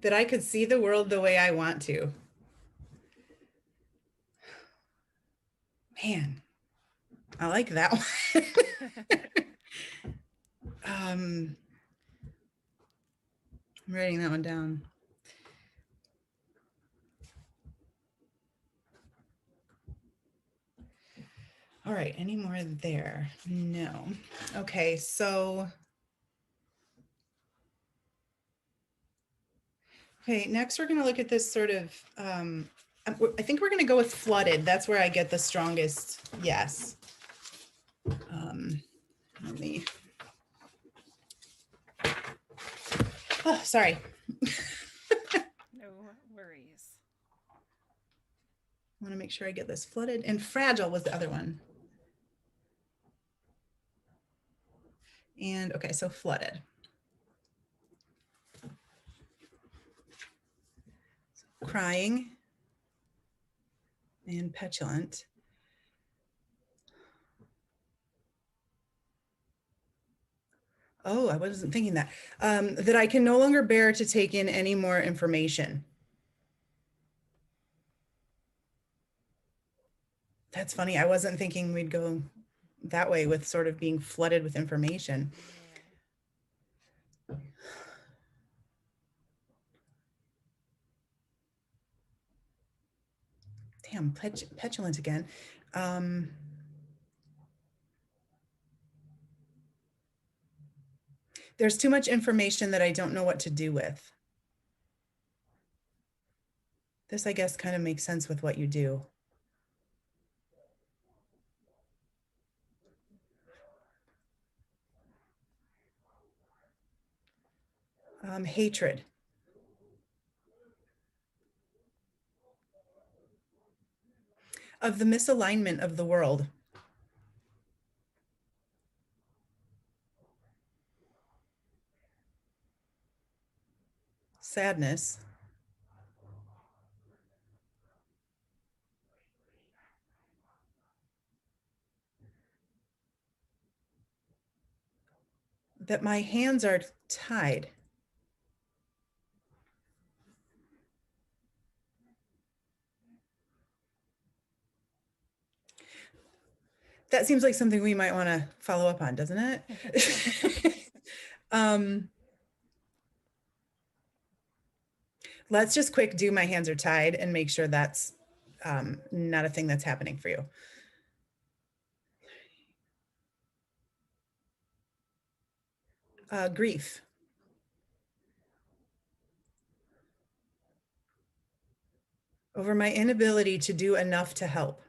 that I could see the world the way I want to. Man, I like that one. I'm writing that one down. All right, any more there? No. Okay, so. Okay, next we're going to look at this sort of, I think we're going to go with flooded. That's where I get the strongest yes. Let me. Oh, sorry. No worries. I want to make sure I get this flooded, and fragile was the other one. And okay, so flooded. Crying and petulant. Oh, I wasn't thinking that. That I can no longer bear to take in any more information. That's funny. I wasn't thinking we'd go that way with sort of being flooded with information. Damn, petulant again. There's too much information that I don't know what to do with. This, I guess, kind of makes sense with what you do. Hatred. Of the misalignment of the world. Sadness. That my hands are tied. That seems like something we might want to follow up on, doesn't it? Let's just quick do my hands are tied and make sure that's not a thing that's happening for you. Grief. Over my inability to do enough to help.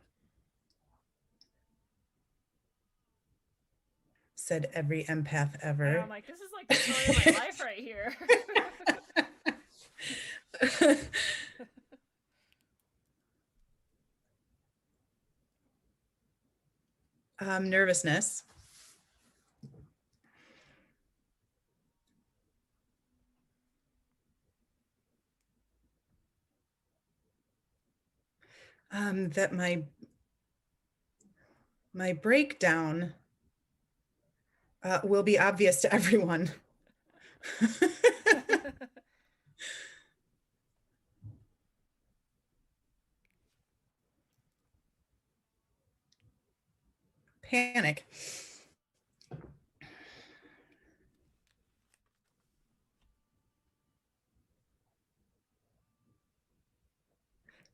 Said every empath ever. And I'm like, this is like the story of my life right here. Nervousness. That my breakdown will be obvious to everyone. Panic.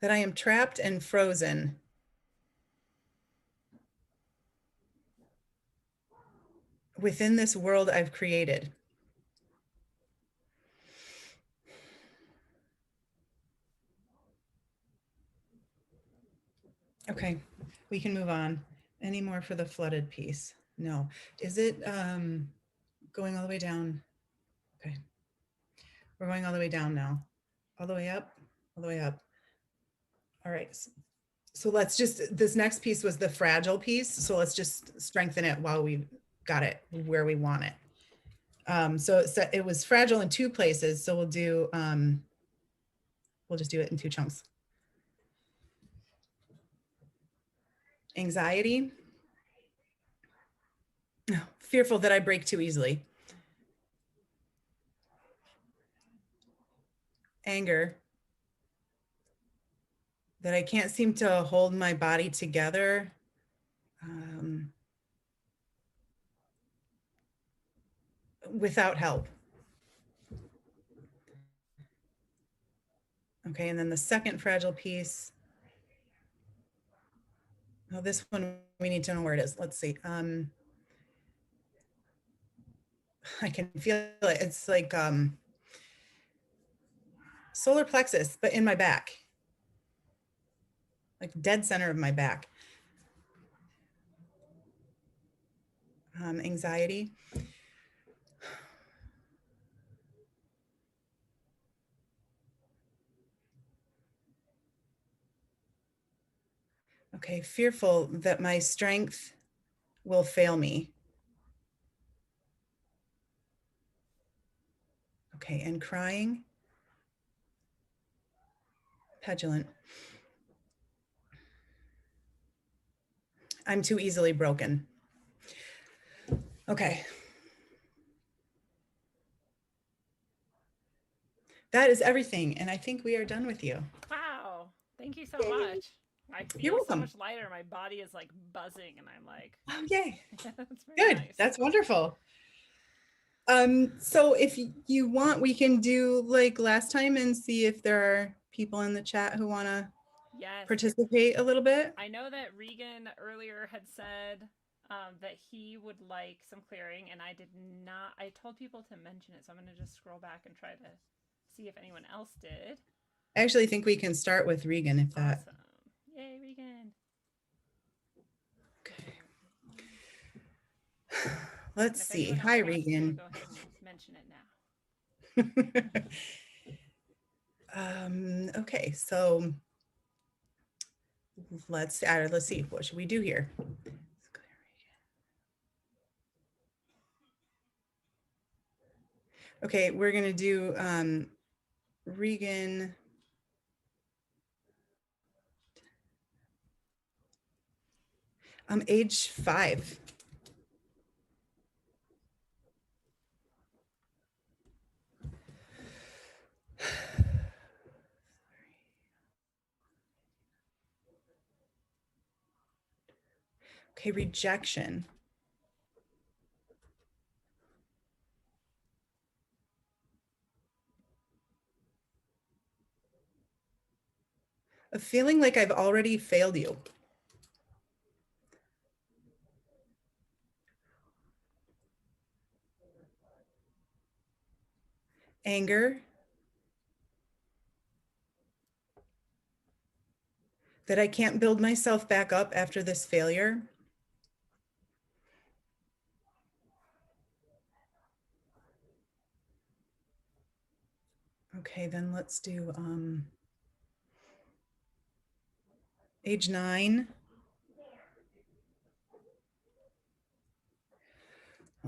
that I am trapped and frozen within this world I've created. Okay, we can move on. Any more for the flooded piece? No. Is it going all the way down? Okay. We're going all the way down now. All the way up, all the way up. All right. So let's just, this next piece was the fragile piece. So let's just strengthen it while we got it where we want it. So it was fragile in 2 places. So we'll just do it in 2 chunks. Anxiety. Fearful that I break too easily. Anger. That I can't seem to hold my body together. Without help. Okay, and then the second fragile piece. Oh, this one we need to know where it is. Let's see. I can feel it. It's like solar plexus, but in my back. Like dead center of my back. Anxiety. Okay, fearful that my strength will fail me. Okay, and crying. Petulant. I'm too easily broken. Okay. That is everything. And I think we are done with you. Wow. Thank you so much. I You're feel so welcome. much lighter. My body is like buzzing and I'm like, Oh, yay. that's very Good. nice. That's wonderful. So if you want, we can do like last time and see if there are people in the chat who want to participate a little bit. I know that Regan earlier had said that he would like some clearing, and I did not. I told people to mention it, so I'm going to just scroll back and try to see if anyone else did. I actually think we can start with Regan if that. Awesome. Yay, Regan. Okay. Let's see. Hi, Regan. Go ahead and mention it now. Okay, so let's see. What should we do here? Okay, we're going to do Regan. Age 5. Okay, rejection. A feeling like I've already failed you. Anger. That I can't build myself back up after this failure. Okay, then let's do age 9.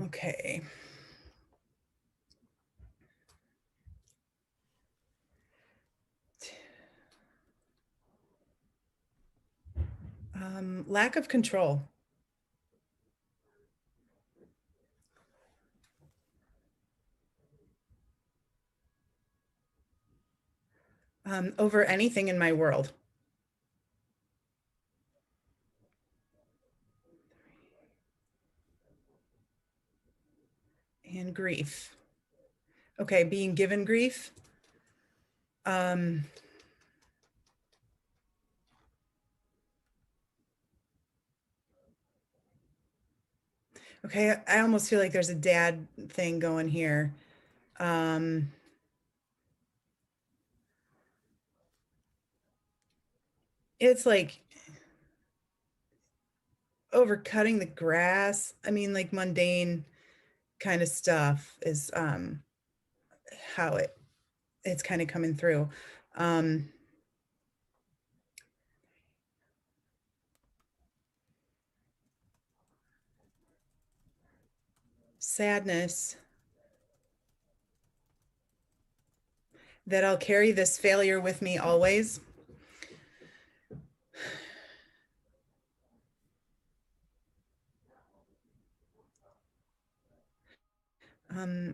Okay. Lack of control. Over anything in my world. And grief. Okay, being given grief. Okay, I almost feel like there's a dad thing going here. It's like overcutting the grass. I mean, like mundane kind of stuff is how it's kind of coming through. Sadness that I'll carry this failure with me always.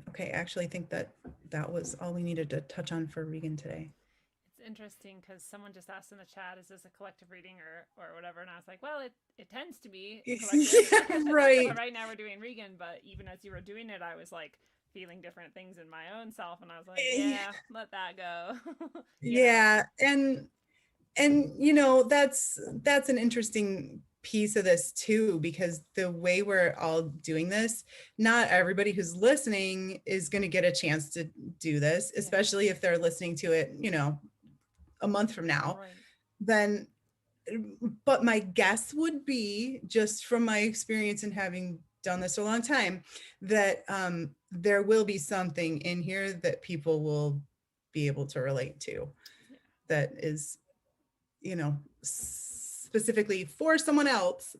Okay, actually, I think that was all we needed to touch on for Regan today. It's interesting because someone just asked in the chat, "Is this a collective reading or whatever?" And I was like, "Well, it tends to be collective." Yeah, right. Right now we're doing Regan, but even as you were doing it, I was like feeling different things in my own self, and I was like, "Yeah, let that go." Yeah, and you know that's an interesting piece of this too, because the way we're all doing this, not everybody who's listening is going to get a chance to do this, especially if they're listening to it, you know, a month from now. Right. Then, but my guess would be, just from my experience and having done this a long time, that there will be something in here that people will be able to relate to, that is, you know, specifically for someone else,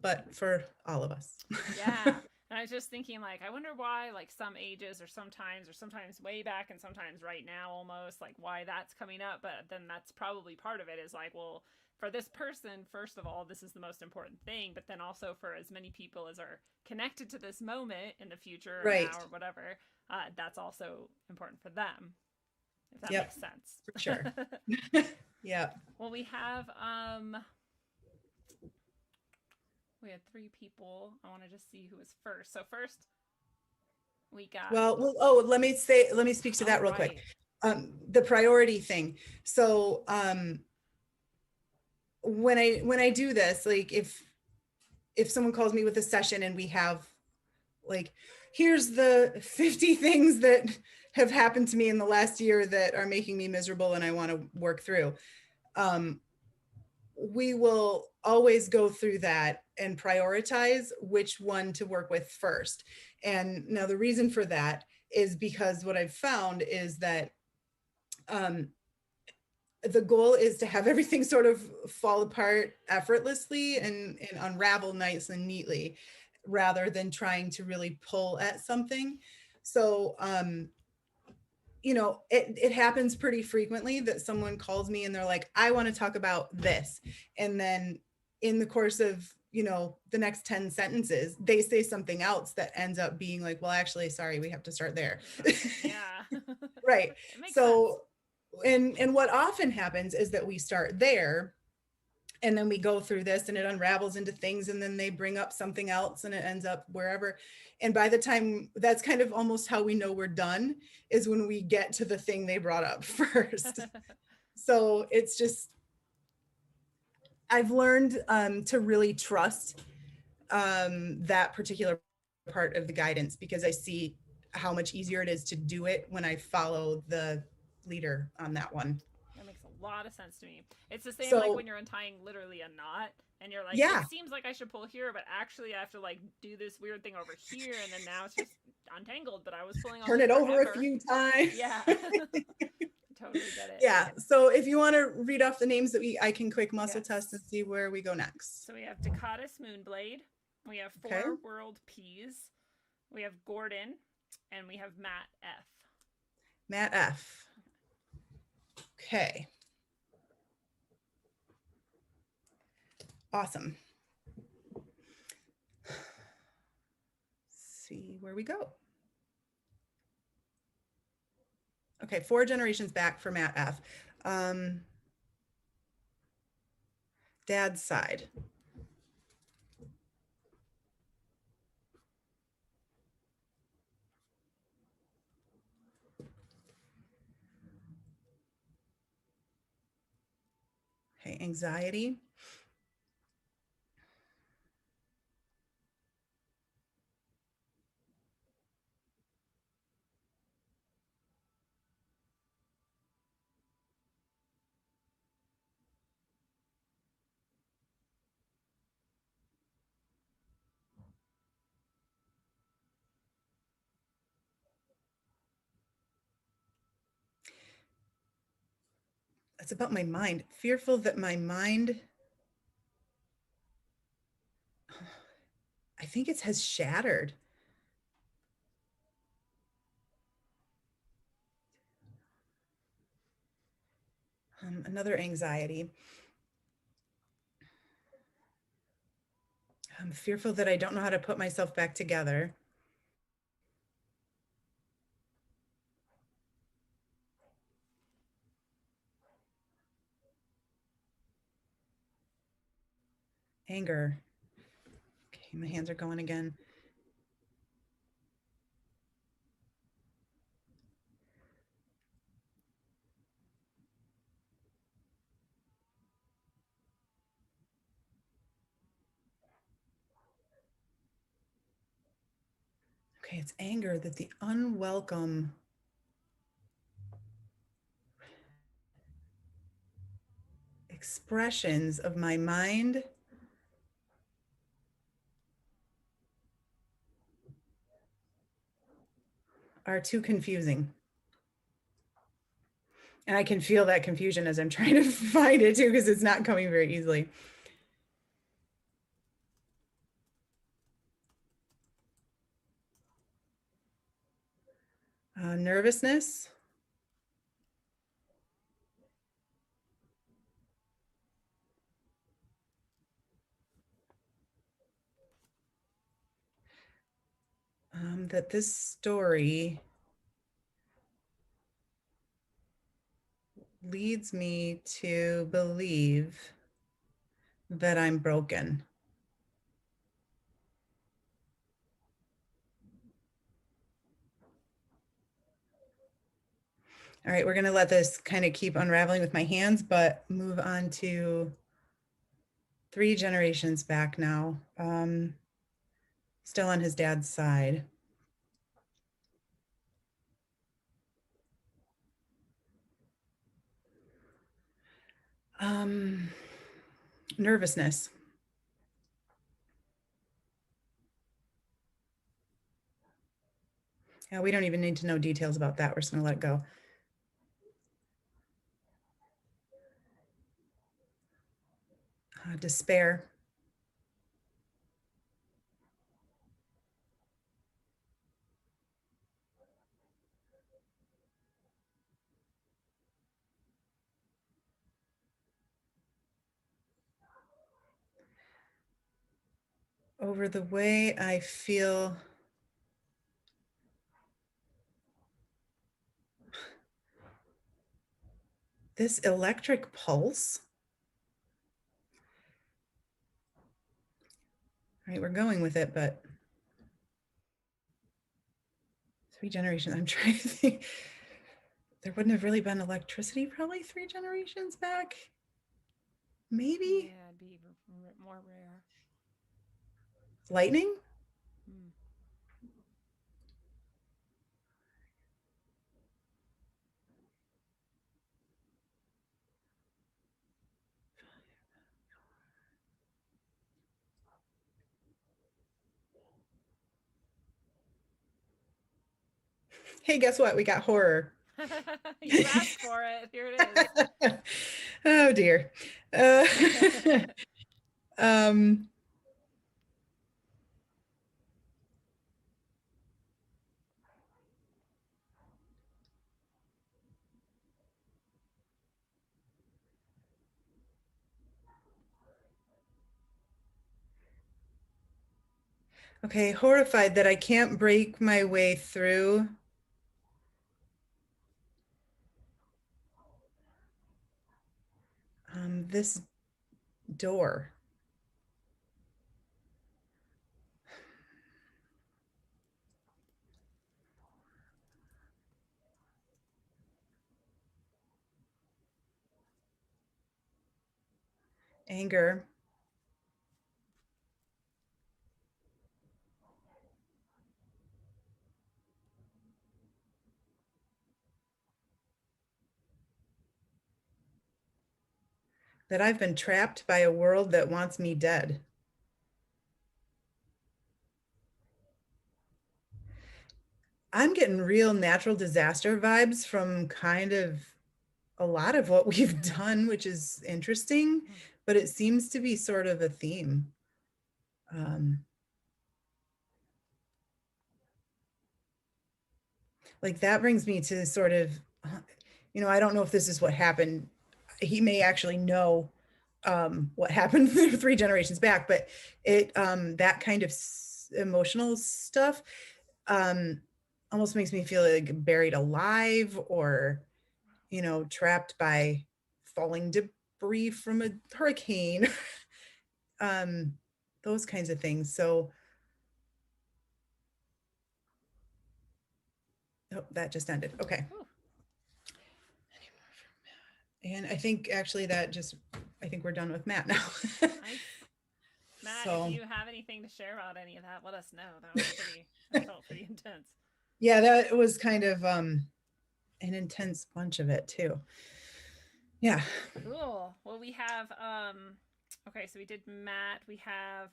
but for all of us. Yeah. And I was just thinking, like, I wonder why, like, some ages or sometimes way back and sometimes right now almost, like, why that's coming up. But then that's probably part of it is like, well, for this person, first of all, this is the most important thing. But then also for as many people as are connected to this moment in the future or Right. now or whatever, that's also important for them. If that Yep. makes sense. For sure. Yeah. Well, we had three people. I want to just see who was first. So first we got. Well, let me speak to that real quick. The priority thing. So when I do this, like if someone calls me with a session and we have like, here's the 50 things that have happened to me in the last year that are making me miserable and I want to work through. We will always go through that and prioritize which one to work with first. And now the reason for that is because what I've found is that the goal is to have everything sort of fall apart effortlessly and unravel nice and neatly, rather than trying to really pull at something. So you know, it happens pretty frequently that someone calls me and they're like, I want to talk about this. And then in the course of, you know, the next 10 sentences, they say something else that ends up being like, well, actually, sorry, we have to start there. Yeah. Right. It makes So, and what often happens is that we start there and then we go through this and it unravels into things, and then they bring up something else and it ends up wherever. And by the time, that's kind of almost how we know we're done, is when we get to the thing they brought up first. So it's just, I've learned to really trust that particular part of the guidance, because I see how much easier it is to do it when I follow the leader on that one. That makes a lot of sense to me. It's the same So, like when you're untying literally a knot and you're like, yeah, it seems like I should pull here, but actually I have to like do this weird thing over here, and then now it's just untangled, but I was pulling on turn it over a few times. Yeah. Totally get it. Yeah. So if you want to read off the names that I can quick muscle test and see where we go next. So we have Dakotas Moonblade, we have Four World Peas, we have Gordon, and we have Matt F. Matt F. Okay. Awesome. Let's see where we go. Okay, 4 generations back for Matt F. Dad's side. Okay, anxiety. it's about my mind. Fearful that my mind, I think it has shattered. Another anxiety. I'm fearful that I don't know how to put myself back together. Anger. Okay, my hands are going again. Okay, it's anger that the unwelcome expressions of my mind are too confusing. And I can feel that confusion as I'm trying to find it too, because it's not coming very easily. Nervousness. That this story leads me to believe that I'm broken. All right, we're going to let this kind of keep unraveling with my hands, but move on to 3 generations back now. Still on his dad's side. Nervousness. Yeah, we don't even need to know details about that. We're just going to let it go. Despair. Over the way I feel this electric pulse. All right, we're going with it, but 3 generations. I'm trying to think. There wouldn't have really been electricity probably 3 generations back. Maybe. Yeah, it'd be more rare. Lightning? Hmm. Hey, guess what? We got horror. You asked for it. Here it is. Oh dear. Um, okay, horrified that I can't break my way through this door. Anger. That I've been trapped by a world that wants me dead. I'm getting real natural disaster vibes from kind of a lot of what we've done, which is interesting, but it seems to be sort of a theme. Like that brings me to sort of, I don't know if this is what happened. He may actually know what happened 3 generations back, but that kind of emotional stuff almost makes me feel like buried alive, or trapped by falling debris from a hurricane. Those kinds of things. So that just ended. Okay. Ooh. And I think actually I think we're done with Matt now. Nice. Matt, So, if you have anything to share about any of that, let us know. That felt pretty intense. Yeah, that was kind of an intense bunch of it too. Yeah. Cool. Well, we have okay, so we did Matt. We have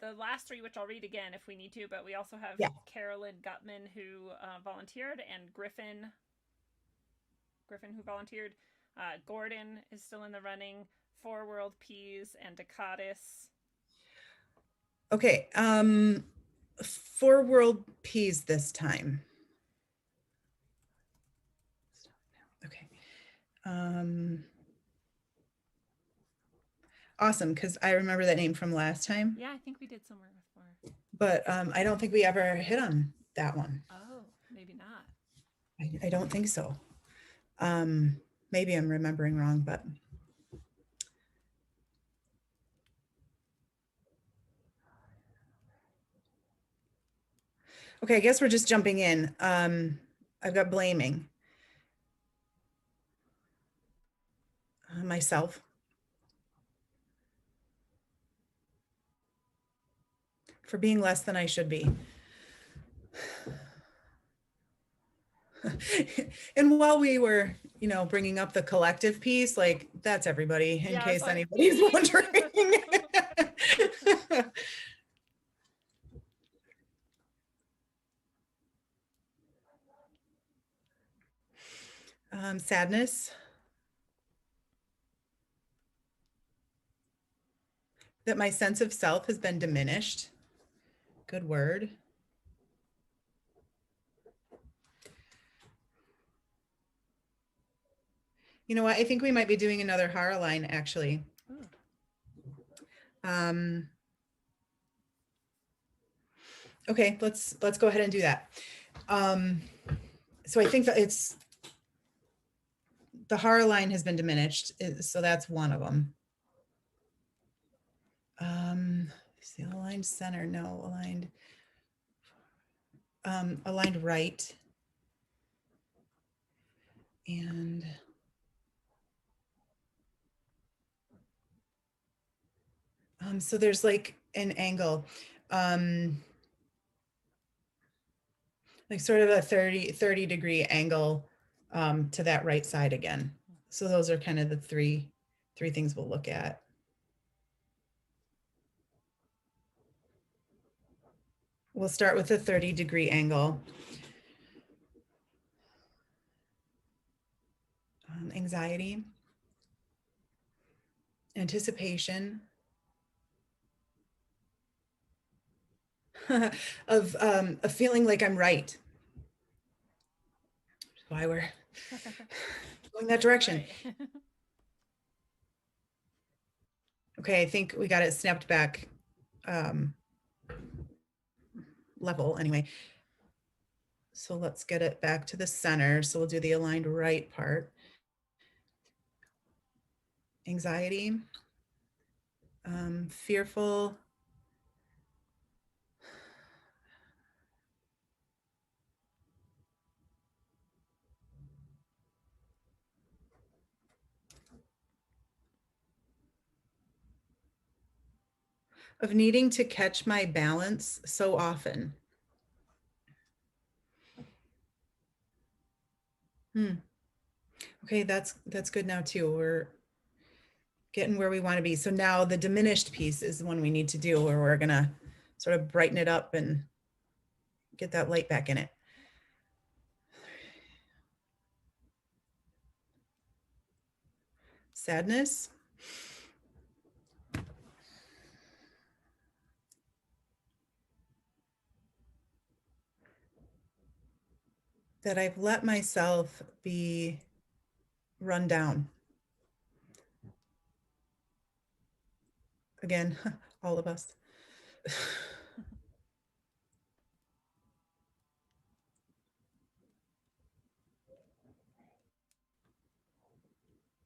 the last 3, which I'll read again if we need to, but we also have Carolyn Gutman, who volunteered, and Griffin who volunteered. Gordon is still in the running. 4 World Peas and Dakotas. Okay. 4 World Peas this time. Okay. Awesome, because I remember that name from last time. Yeah, I think we did somewhere before. But I don't think we ever hit on that one. Oh, maybe not. I don't think so. Maybe I'm remembering wrong, but. Okay, I guess we're just jumping in. I've got blaming. Myself. For being less than I should be. And while we were, bringing up the collective piece, like that's everybody, in case anybody's wondering. Sadness. That my sense of self has been diminished. Good word. You know what? I think we might be doing another horror line, actually. Okay, let's go ahead and do that. So I think that it's the horror line has been diminished, so that's one of them. See, aligned center, no, aligned right. And so there's like an angle, like sort of a 30 degree angle to that right side again. So those are kind of the three things we'll look at. We'll start with a 30 degree angle. Anxiety, anticipation of feeling like I'm right. That's why we're going that direction. Right. Okay, I think we got it snapped back level anyway. So let's get it back to the center. So we'll do the aligned right part. Anxiety, fearful, of needing to catch my balance so often. Okay, that's good now too. We're getting where we want to be. So now the diminished piece is the one we need to do, where we're gonna sort of brighten it up and get that light back in it. sadness. That I've let myself be run down. Again, all of us.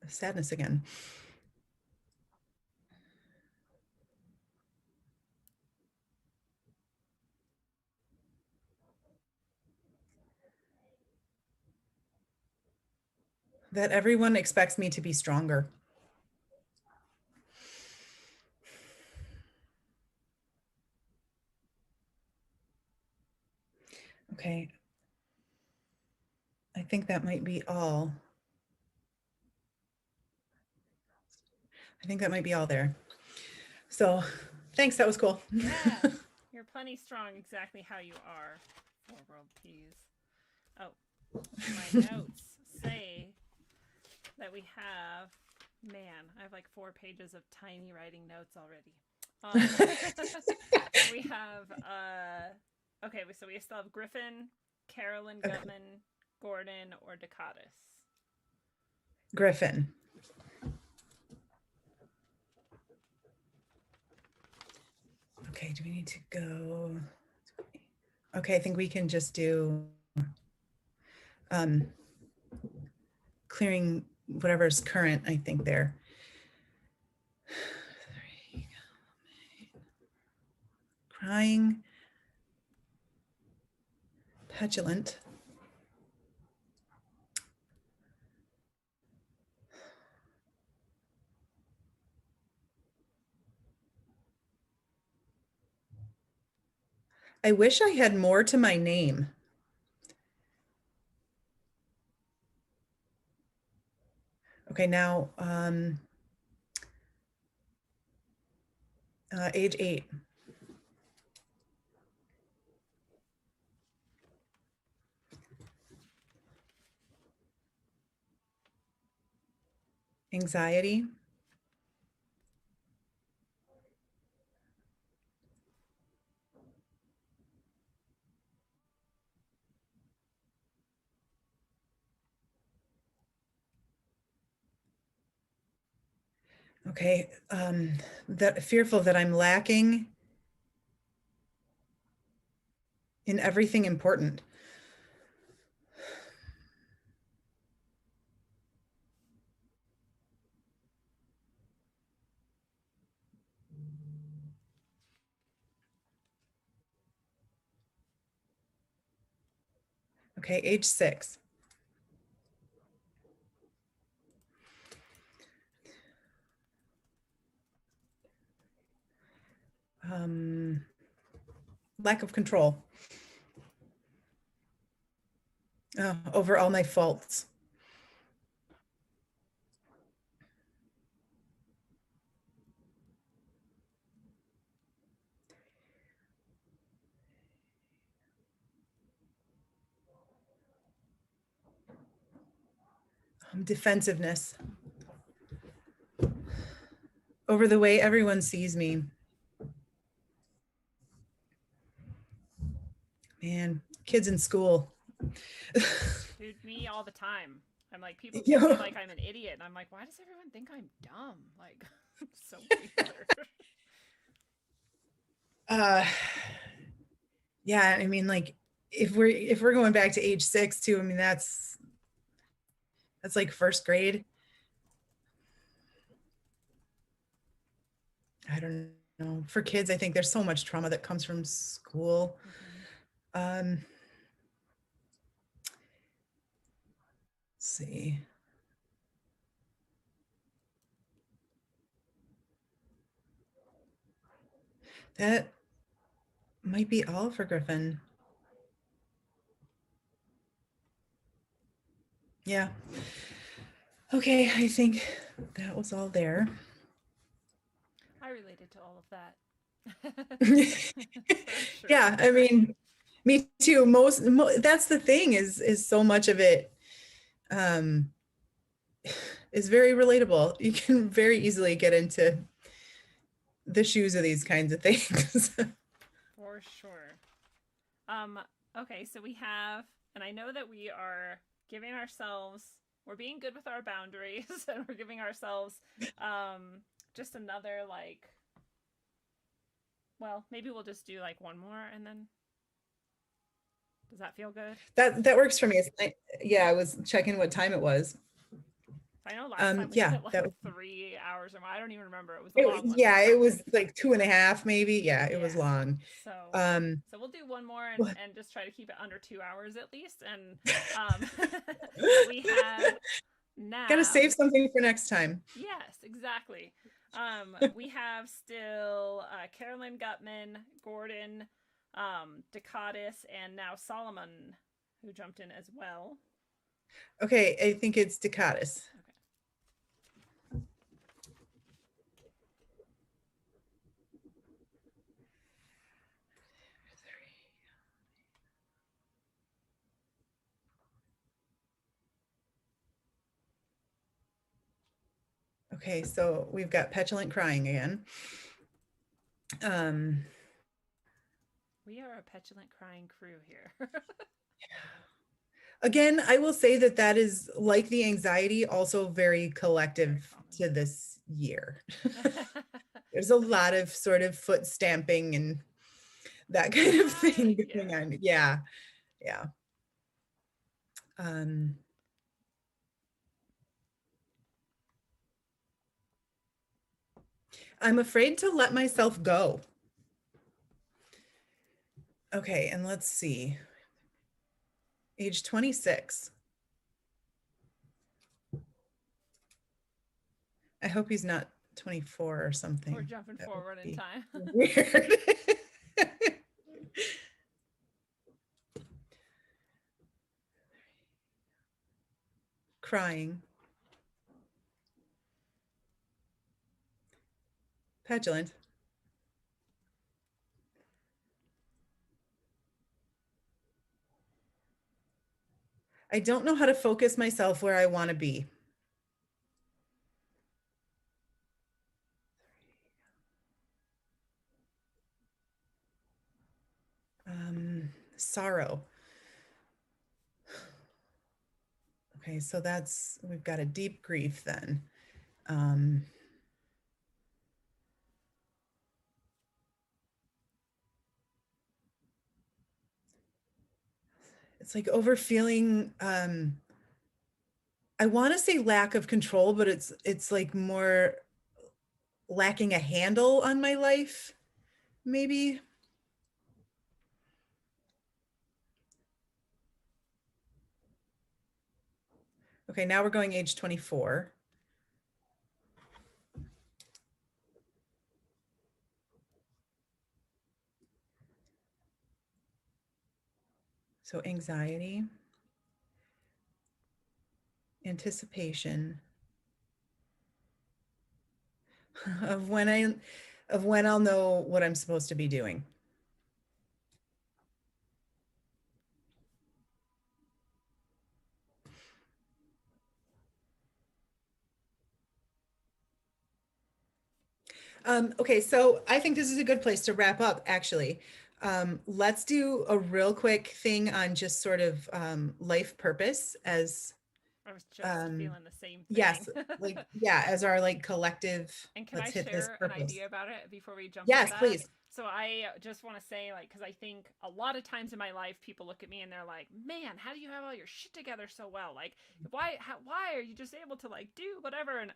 Sadness again. That everyone expects me to be stronger. Okay. I think that might be all. I think that might be all there. So thanks, that was cool. Yeah, you're plenty strong exactly how you are. Four world peas. Oh, my notes say that we have, man, I have like 4 pages of tiny writing notes already. We have, okay, so we still have Griffin, Carolyn, Gutman, Gordon, or Dakotas. Griffin. Okay, do we need to go? Okay, I think we can just do clearing whatever's current, I think there. Crying, petulant, I wish I had more to my name. Okay, now age 8. Anxiety. Okay, fearful that I'm lacking in everything important. Okay, age 6. Lack of control over all my faults. Defensiveness over the way everyone sees me. Man, kids in school. Dude, me all the time. I'm like, people treat me like I'm an idiot. And I'm like, why does everyone think I'm dumb? Like, so weird. Yeah, I mean, like, if we're going back to age 6 too, I mean, that's like first grade. I don't know. For kids, I think there's so much trauma that comes from school. Let's see. That might be all for Griffin. Yeah. Okay, I think that was all there. I related to all of that. Sure. Yeah, I mean, me too. That's the thing is so much of it is very relatable. You can very easily get into the shoes of these kinds of things. For sure. Um, okay, so we have, and I know that we are giving ourselves, we're being good with our boundaries, and we're giving ourselves just another, like, well, maybe we'll just do like one more and then does that feel good? That works for me. Yeah, I was checking what time it was. I know last time we Yeah, hit like 3 hours or more. I don't even remember. It was a long one. yeah, it was like 2.5 maybe. Yeah, it was long. So so we'll do one more and just try to keep it under 2 hours at least. And we have now gotta save something for next time. Yes, exactly. We have still Carolyn Gutman, Gordon, Decatus, and now Solomon, who jumped in as well. Okay, I think it's Decatus. Okay, so we've got petulant crying again. We are a petulant crying crew here. Again, I will say that is, like the anxiety, also very collective to this year. There's a lot of sort of foot stamping and that kind of thing going on. Yeah. Yeah. I'm afraid to let myself go. Okay, and let's see. Age 26. I hope he's not 24 or something. We're jumping forward in time. Weird. Crying. Petulant. I don't know how to focus myself where I want to be. Sorrow. Okay, so we've got a deep grief then. It's like over feeling, I want to say lack of control, but it's like more lacking a handle on my life, maybe. Okay, now we're going age 24. So anxiety, anticipation of when I'll know what I'm supposed to be doing. Okay, so I think this is a good place to wrap up, actually. Let's do a real quick thing on just sort of life purpose as I was just feeling the same thing. Yes, as our like collective. And can I share an idea about it before we jump? Yes, please. So I just want to say, like, because I think a lot of times in my life, people look at me and they're like, "Man, how do you have all your shit together so well? Like, why are you just able to like do whatever?" And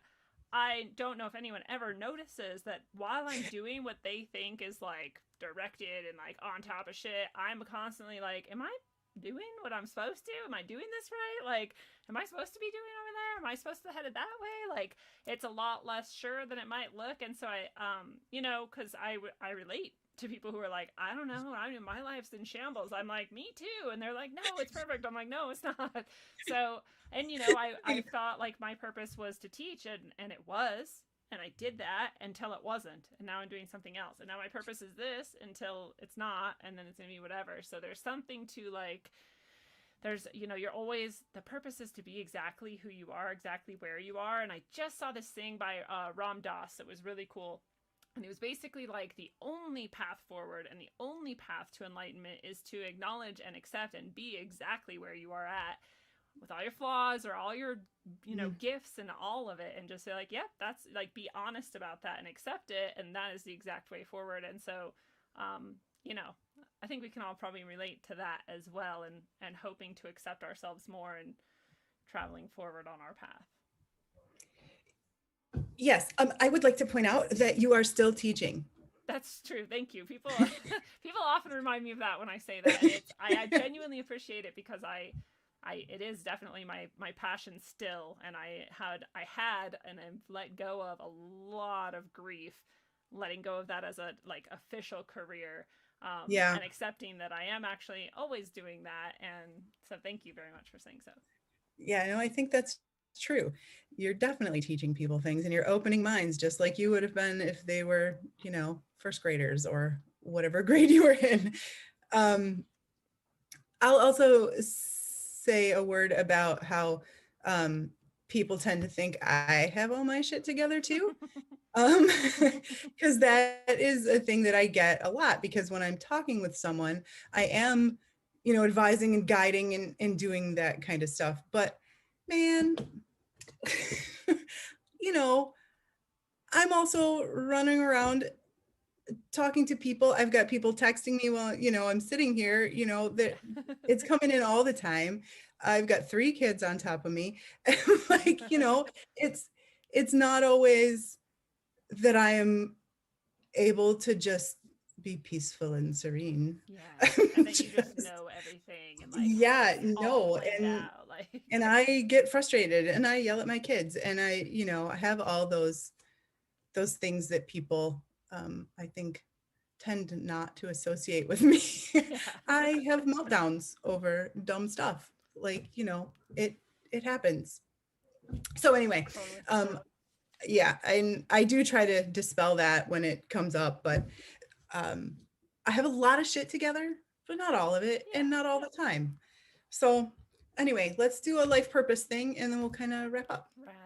I don't know if anyone ever notices that while I'm doing what they think is like directed and like on top of shit, I'm constantly like, am I doing what I'm supposed to? Am I doing this right? Like, am I supposed to be doing over there? Am I supposed to head it that way? Like, it's a lot less sure than it might look. And so I, because I relate to people who are like, I don't know, my life's in shambles. I'm like, me too. And they're like, no, it's perfect. I'm like, no, it's not. So, and I thought like my purpose was to teach, and it was, and I did that until it wasn't, and now I'm doing something else, and now my purpose is this until it's not, and then it's gonna be whatever. So there's something to like there's, you're always, the purpose is to be exactly who you are, exactly where you are. And I just saw this thing by Ram Dass. It was really cool. And it was basically like the only path forward and the only path to enlightenment is to acknowledge and accept and be exactly where you are at, with all your flaws or all your, gifts and all of it. And just say like, that's like, be honest about that and accept it. And that is the exact way forward. And so, I think we can all probably relate to that as well, and hoping to accept ourselves more and traveling forward on our path. Yes, I would like to point out that you are still teaching. That's true. Thank you. People often remind me of that when I say that. I genuinely appreciate it, because it is definitely my passion still, and I had and I've let go of a lot of grief, letting go of that as a like official career. And accepting that I am actually always doing that. And so thank you very much for saying so. Yeah, no, I think that's true. You're definitely teaching people things, and you're opening minds, just like you would have been if they were, first graders or whatever grade you were in. I'll also say a word about how people tend to think I have all my shit together too. Because that is a thing that I get a lot, because when I'm talking with someone, I am, advising and guiding and doing that kind of stuff. But man, I'm also running around talking to people. I've got people texting me while, I'm sitting here, that it's coming in all the time. I've got 3 kids on top of me. Like, it's not always that I am able to just be peaceful and serene. Yeah, and that you just know everything. And like, no, and I get frustrated, and I yell at my kids, and I have all those things that people, I think, tend not to associate with me. Yeah. I have meltdowns over dumb stuff. Like, it happens. So anyway, yeah, and I do try to dispel that when it comes up, but I have a lot of shit together, but not all of it, and not all the time. So anyway, let's do a life purpose thing, and then we'll kind of wrap up. Rad.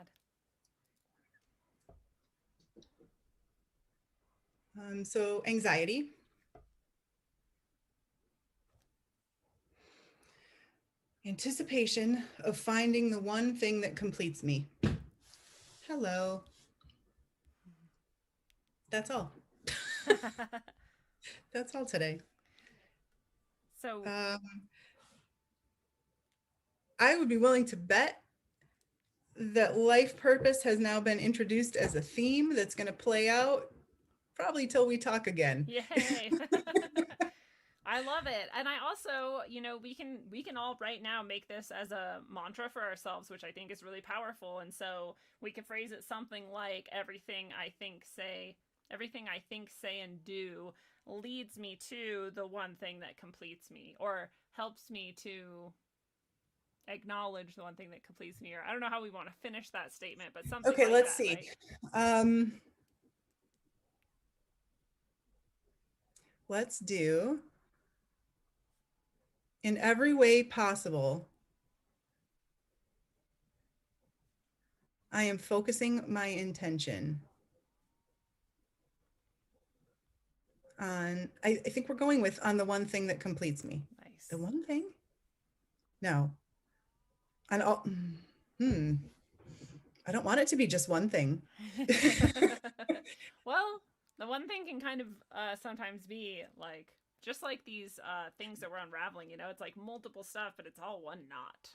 So anxiety. Anticipation of finding the one thing that completes me. Hello. That's all. That's all today. So I would be willing to bet that life purpose has now been introduced as a theme that's going to play out probably till we talk again. Yay. I love it. And I also, we can all right now make this as a mantra for ourselves, which I think is really powerful. And so we could phrase it something like, everything I think, say, and do leads me to the one thing that completes me, or helps me to acknowledge the one thing that completes me. Or I don't know how we want to finish that statement, but something okay, like let's that, see. Right? Let's do, in every way possible, I am focusing my intention on, I think we're going with, on the one thing that completes me. Nice. The one thing? No. On all, I don't want it to be just one thing. Well, the one thing can kind of sometimes be like, just like these things that we're unraveling, it's like multiple stuff, but it's all one knot.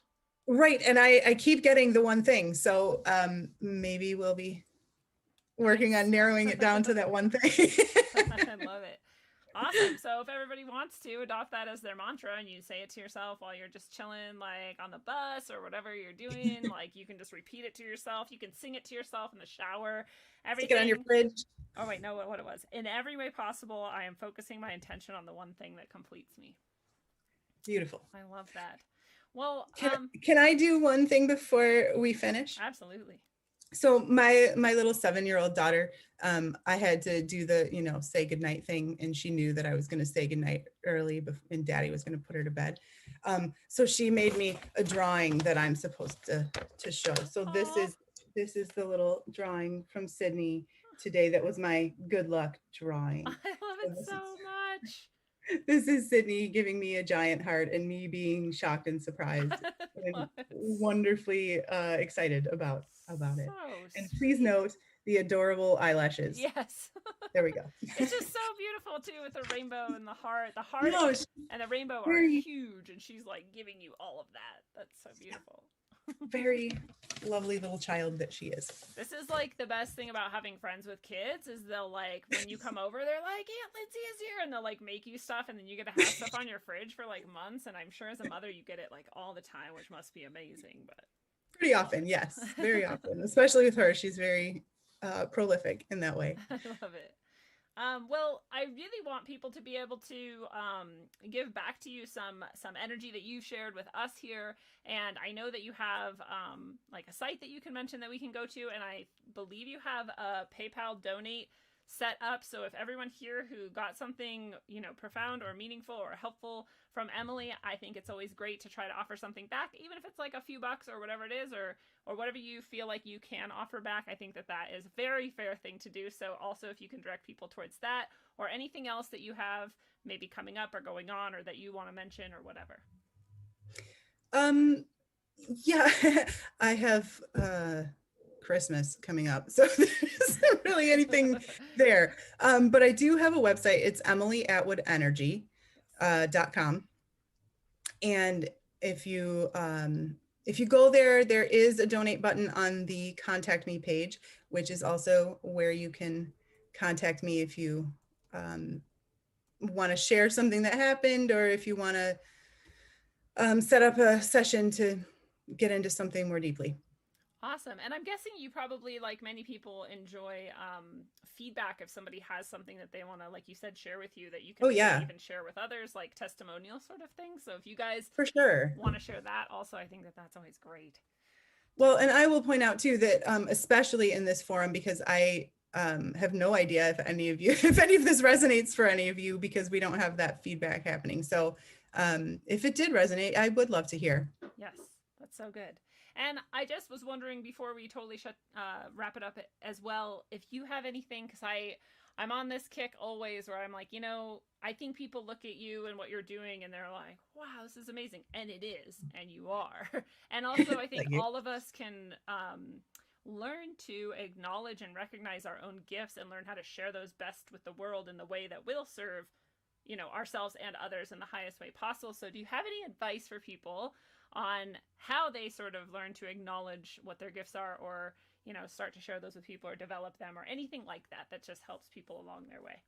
Right. And I keep getting the one thing. So maybe we'll be working on narrowing it down to that one thing. I love it. Awesome. So if everybody wants to adopt that as their mantra, and you say it to yourself while you're just chilling, like on the bus or whatever you're doing, like you can just repeat it to yourself. You can sing it to yourself in the shower. Everything. Stick it on your fridge. Oh wait, no, what it was. In every way possible, I am focusing my intention on the one thing that completes me. Beautiful. I love that. Well, can I do one thing before we finish? Absolutely. So my little 7-year-old daughter, I had to do the, say goodnight thing, and she knew that I was going to say goodnight early, and Daddy was going to put her to bed. So she made me a drawing that I'm supposed to show. So this is the little drawing from Sydney today. That was my good luck drawing. I love it so much. This is Sydney giving me a giant heart and me being shocked and surprised and wonderfully excited about it. And please note the adorable eyelashes. Yes. There we go. It's just so beautiful too, with the rainbow and the heart. The heart and the rainbow are huge, and she's like giving you all of that. That's so beautiful. Very lovely little child that she is. This is like the best thing about having friends with kids, is they'll like, when you come over, they're like, Aunt Lindsay is here, and they'll like make you stuff, and then you get to have stuff on your fridge for like months. And I'm sure as a mother you get it like all the time, which must be amazing. But pretty often, yes, very often, especially with her. She's very prolific in that way. I love it. Well, I really want people to be able to give back to you some energy that you've shared with us here. And I know that you have like a site that you can mention that we can go to. And I believe you have a PayPal donate set up. So if everyone here who got something, profound or meaningful or helpful from Emily, I think it's always great to try to offer something back, even if it's like a few bucks or whatever it is, or whatever you feel like you can offer back. I think that is a very fair thing to do. So also, if you can direct people towards that, or anything else that you have maybe coming up or going on, or that you want to mention or whatever. Yeah, I have Christmas coming up, so there's not really anything there. But I do have a website. It's emilyatwoodenergy.com. And if you go there, there is a donate button on the contact me page, which is also where you can contact me if you want to share something that happened, or if you want to set up a session to get into something more deeply. Awesome. And I'm guessing you probably, like many people, enjoy feedback if somebody has something that they want to, like you said, share with you, that you can even share with others, like testimonial sort of thing. So if you guys for sure want to share that also, I think that that's always great. Well, and I will point out too that especially in this forum, because I have no idea if any of this resonates for any of you, because we don't have that feedback happening. So if it did resonate, I would love to hear. Yes, that's so good. And I just was wondering, before we totally wrap it up as well, if you have anything, because I'm on this kick always where I'm like, I think people look at you and what you're doing and they're like, wow, this is amazing. And it is, and you are. And also, I think all of us can learn to acknowledge and recognize our own gifts and learn how to share those best with the world in the way that will serve, ourselves and others in the highest way possible. So do you have any advice for people on how they sort of learn to acknowledge what their gifts are, or start to share those with people, or develop them, or anything like that just helps people along their way?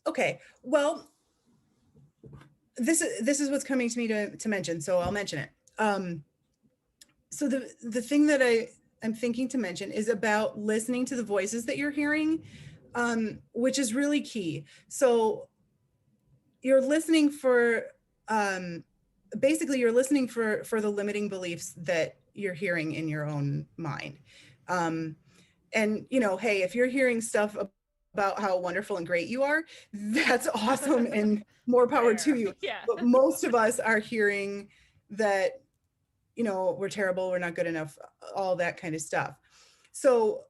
Okay, well, this is what's coming to me to mention, so I'll mention it. So the thing that I'm thinking to mention is about listening to the voices that you're hearing, which is really key. So you're listening for basically you're listening for the limiting beliefs that you're hearing in your own mind. And hey, if you're hearing stuff about how wonderful and great you are, that's awesome, and more power to you. Yeah. But most of us are hearing that, we're terrible, we're not good enough, all that kind of stuff. So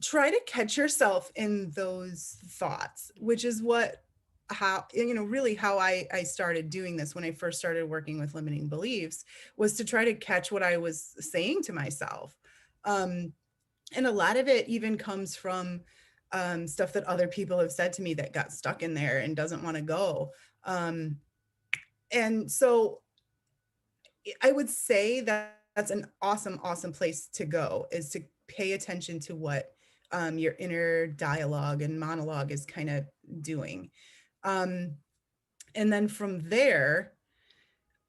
try to catch yourself in those thoughts, which is really how I started doing this when I first started working with limiting beliefs, was to try to catch what I was saying to myself. And a lot of it even comes from stuff that other people have said to me that got stuck in there and doesn't want to go. And so I would say that that's an awesome place to go, is to pay attention to what your inner dialogue and monologue is kind of doing. And then from there,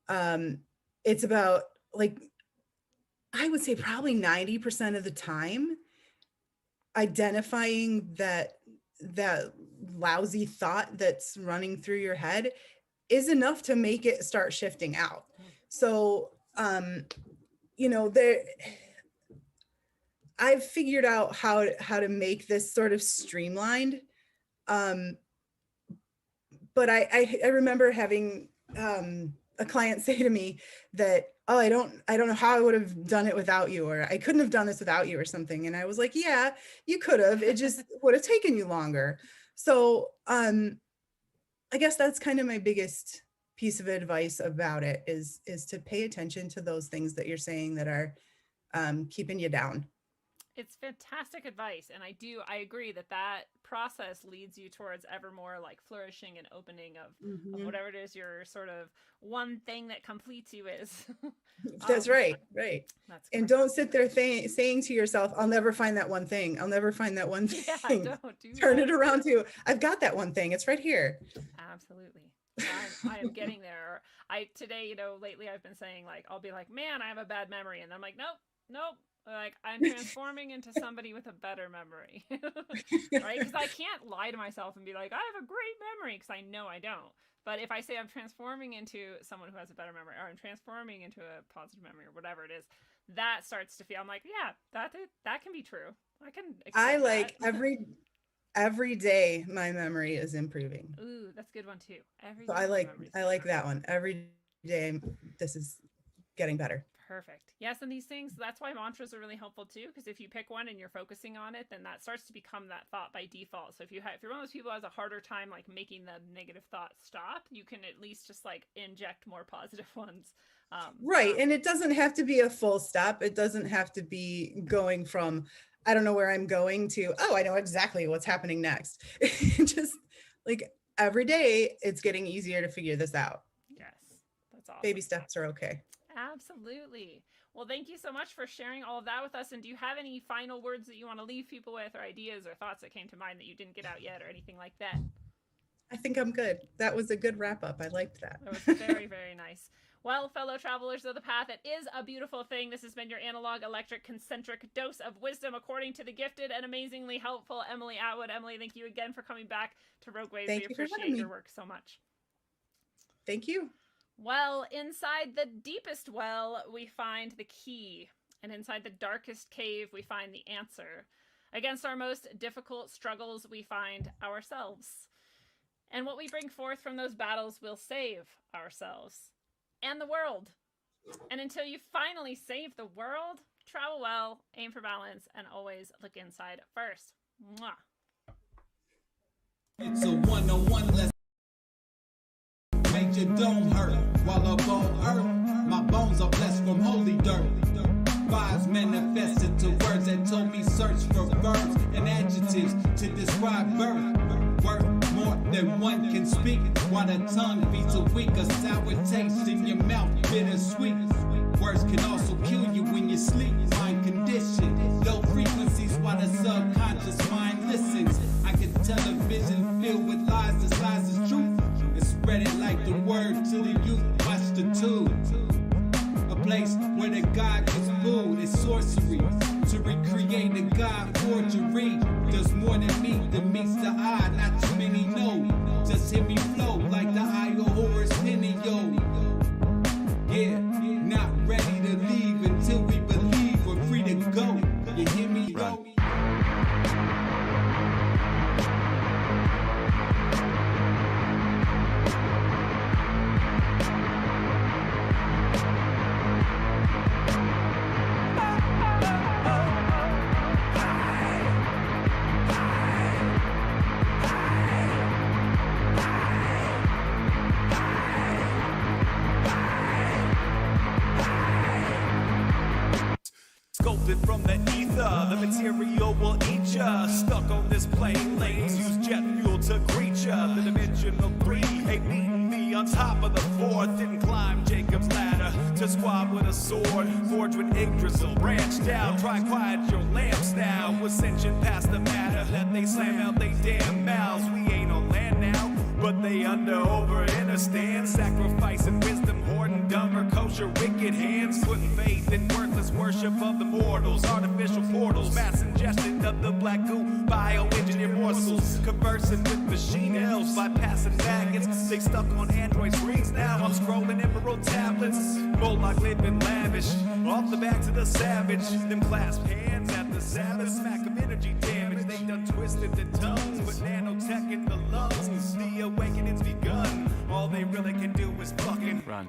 it's about, like, I would say probably 90% of the time, identifying that lousy thought that's running through your head is enough to make it start shifting out. So, I've figured out how to make this sort of streamlined. But I remember having a client say to me that, oh, I don't know how I would have done it without you, or I couldn't have done this without you or something. And I was like, yeah, you could have, it just would have taken you longer. So I guess that's kind of my biggest piece of advice about it is to pay attention to those things that you're saying that are keeping you down. It's fantastic advice. And I agree that process leads you towards ever more like flourishing and opening of whatever it is your sort of one thing that completes you is. That's right. That's and don't sit there saying to yourself, I'll never find that one thing. I'll never find that one thing. Yeah, don't do Turn that. it around to, I've got that one thing. It's right here. Absolutely. I am getting there. Today, lately I've been saying like, I'll be like, man, I have a bad memory. And I'm like, nope. Like I'm transforming into somebody with a better memory, right? Because I can't lie to myself and be like, I have a great memory, because I know I don't. But if I say I'm transforming into someone who has a better memory, or I'm transforming into a positive memory, or whatever it is, that starts to feel, I'm like, yeah, that can be true. I like every day my memory is improving. Ooh, that's a good one too. So I like that one. Every day this is getting better. Perfect. Yes, and these things, that's why mantras are really helpful too, because if you pick one and you're focusing on it, then that starts to become that thought by default. So if you're one of those people who has a harder time like making the negative thoughts stop, you can at least just like inject more positive ones. Right. And it doesn't have to be a full stop. It doesn't have to be going from, I don't know where I'm going, to, oh, I know exactly what's happening next. Just like every day it's getting easier to figure this out. Yes, that's awesome. Baby steps are okay. Absolutely. Well, thank you so much for sharing all of that with us. And do you have any final words that you want to leave people with, or ideas or thoughts that came to mind that you didn't get out yet, or anything like that? I think I'm good. That was a good wrap up. I liked that. That was very, very nice. Well, fellow travelers of the path, it is a beautiful thing. This has been your analog, electric, concentric dose of wisdom according to the gifted and amazingly helpful Emily Atwood. Emily, thank you again for coming back to Rogue Waves. We appreciate your work so much. Thank you. Well, inside the deepest well, we find the key. And inside the darkest cave, we find the answer. Against our most difficult struggles, we find ourselves. And what we bring forth from those battles will save ourselves and the world. And until you finally save the world, travel well, aim for balance, and always look inside first. Mwah. It's a one-on-one lesson. Make your dome hurt while up on earth. My bones are blessed from holy dirt. Vibes manifested to words that told me search for verbs and adjectives to describe birth. Worth more than one can speak. While the tongue beats a weak, a sour taste in your mouth, bittersweet. Words can also kill you when you sleep. Mind condition, low frequencies while the subconscious mind listens. I can tell a vision filled with lies disguised as truth, and spread it like the word to the youth. Watch the tube. A place where the God gets booed is sorcery. To recreate a God forgery does more than meets the eye. Not too many know. Just hear me flow like the eye of Horus Penny, yo. Yeah, not ready to leave until we believe we're free to go. You hear me, yo? Sculpted from the ether, the material will eat ya. Stuck on this plane, lanes use jet fuel to greet ya. The dimensional three ain't meeting me on top of the fourth. Didn't climb Jacob's ladder to squab with a sword. Forged with ink drizzle, branched out. Try quiet your lamps now. Ascension past the matter that they slam out they damn mouths. We ain't on land now, but they over understand. Sacrificing wisdom, hoarding dumber kosher wicked hands. Putting faith in worthless worship of the mortals, artificial portals, mass ingestion of the black goo, bioengineered morsels, conversing with machine elves, bypassing maggots. They stuck on Android screens now. I'm scrolling emerald tablets. Moloch living lavish, off the backs of the savage. Them clasp hands at the Sabbath, smack of energy damage. They done twisted the tongues, but nanotech in the lungs. The awakening's begun. All they really can do is fucking run.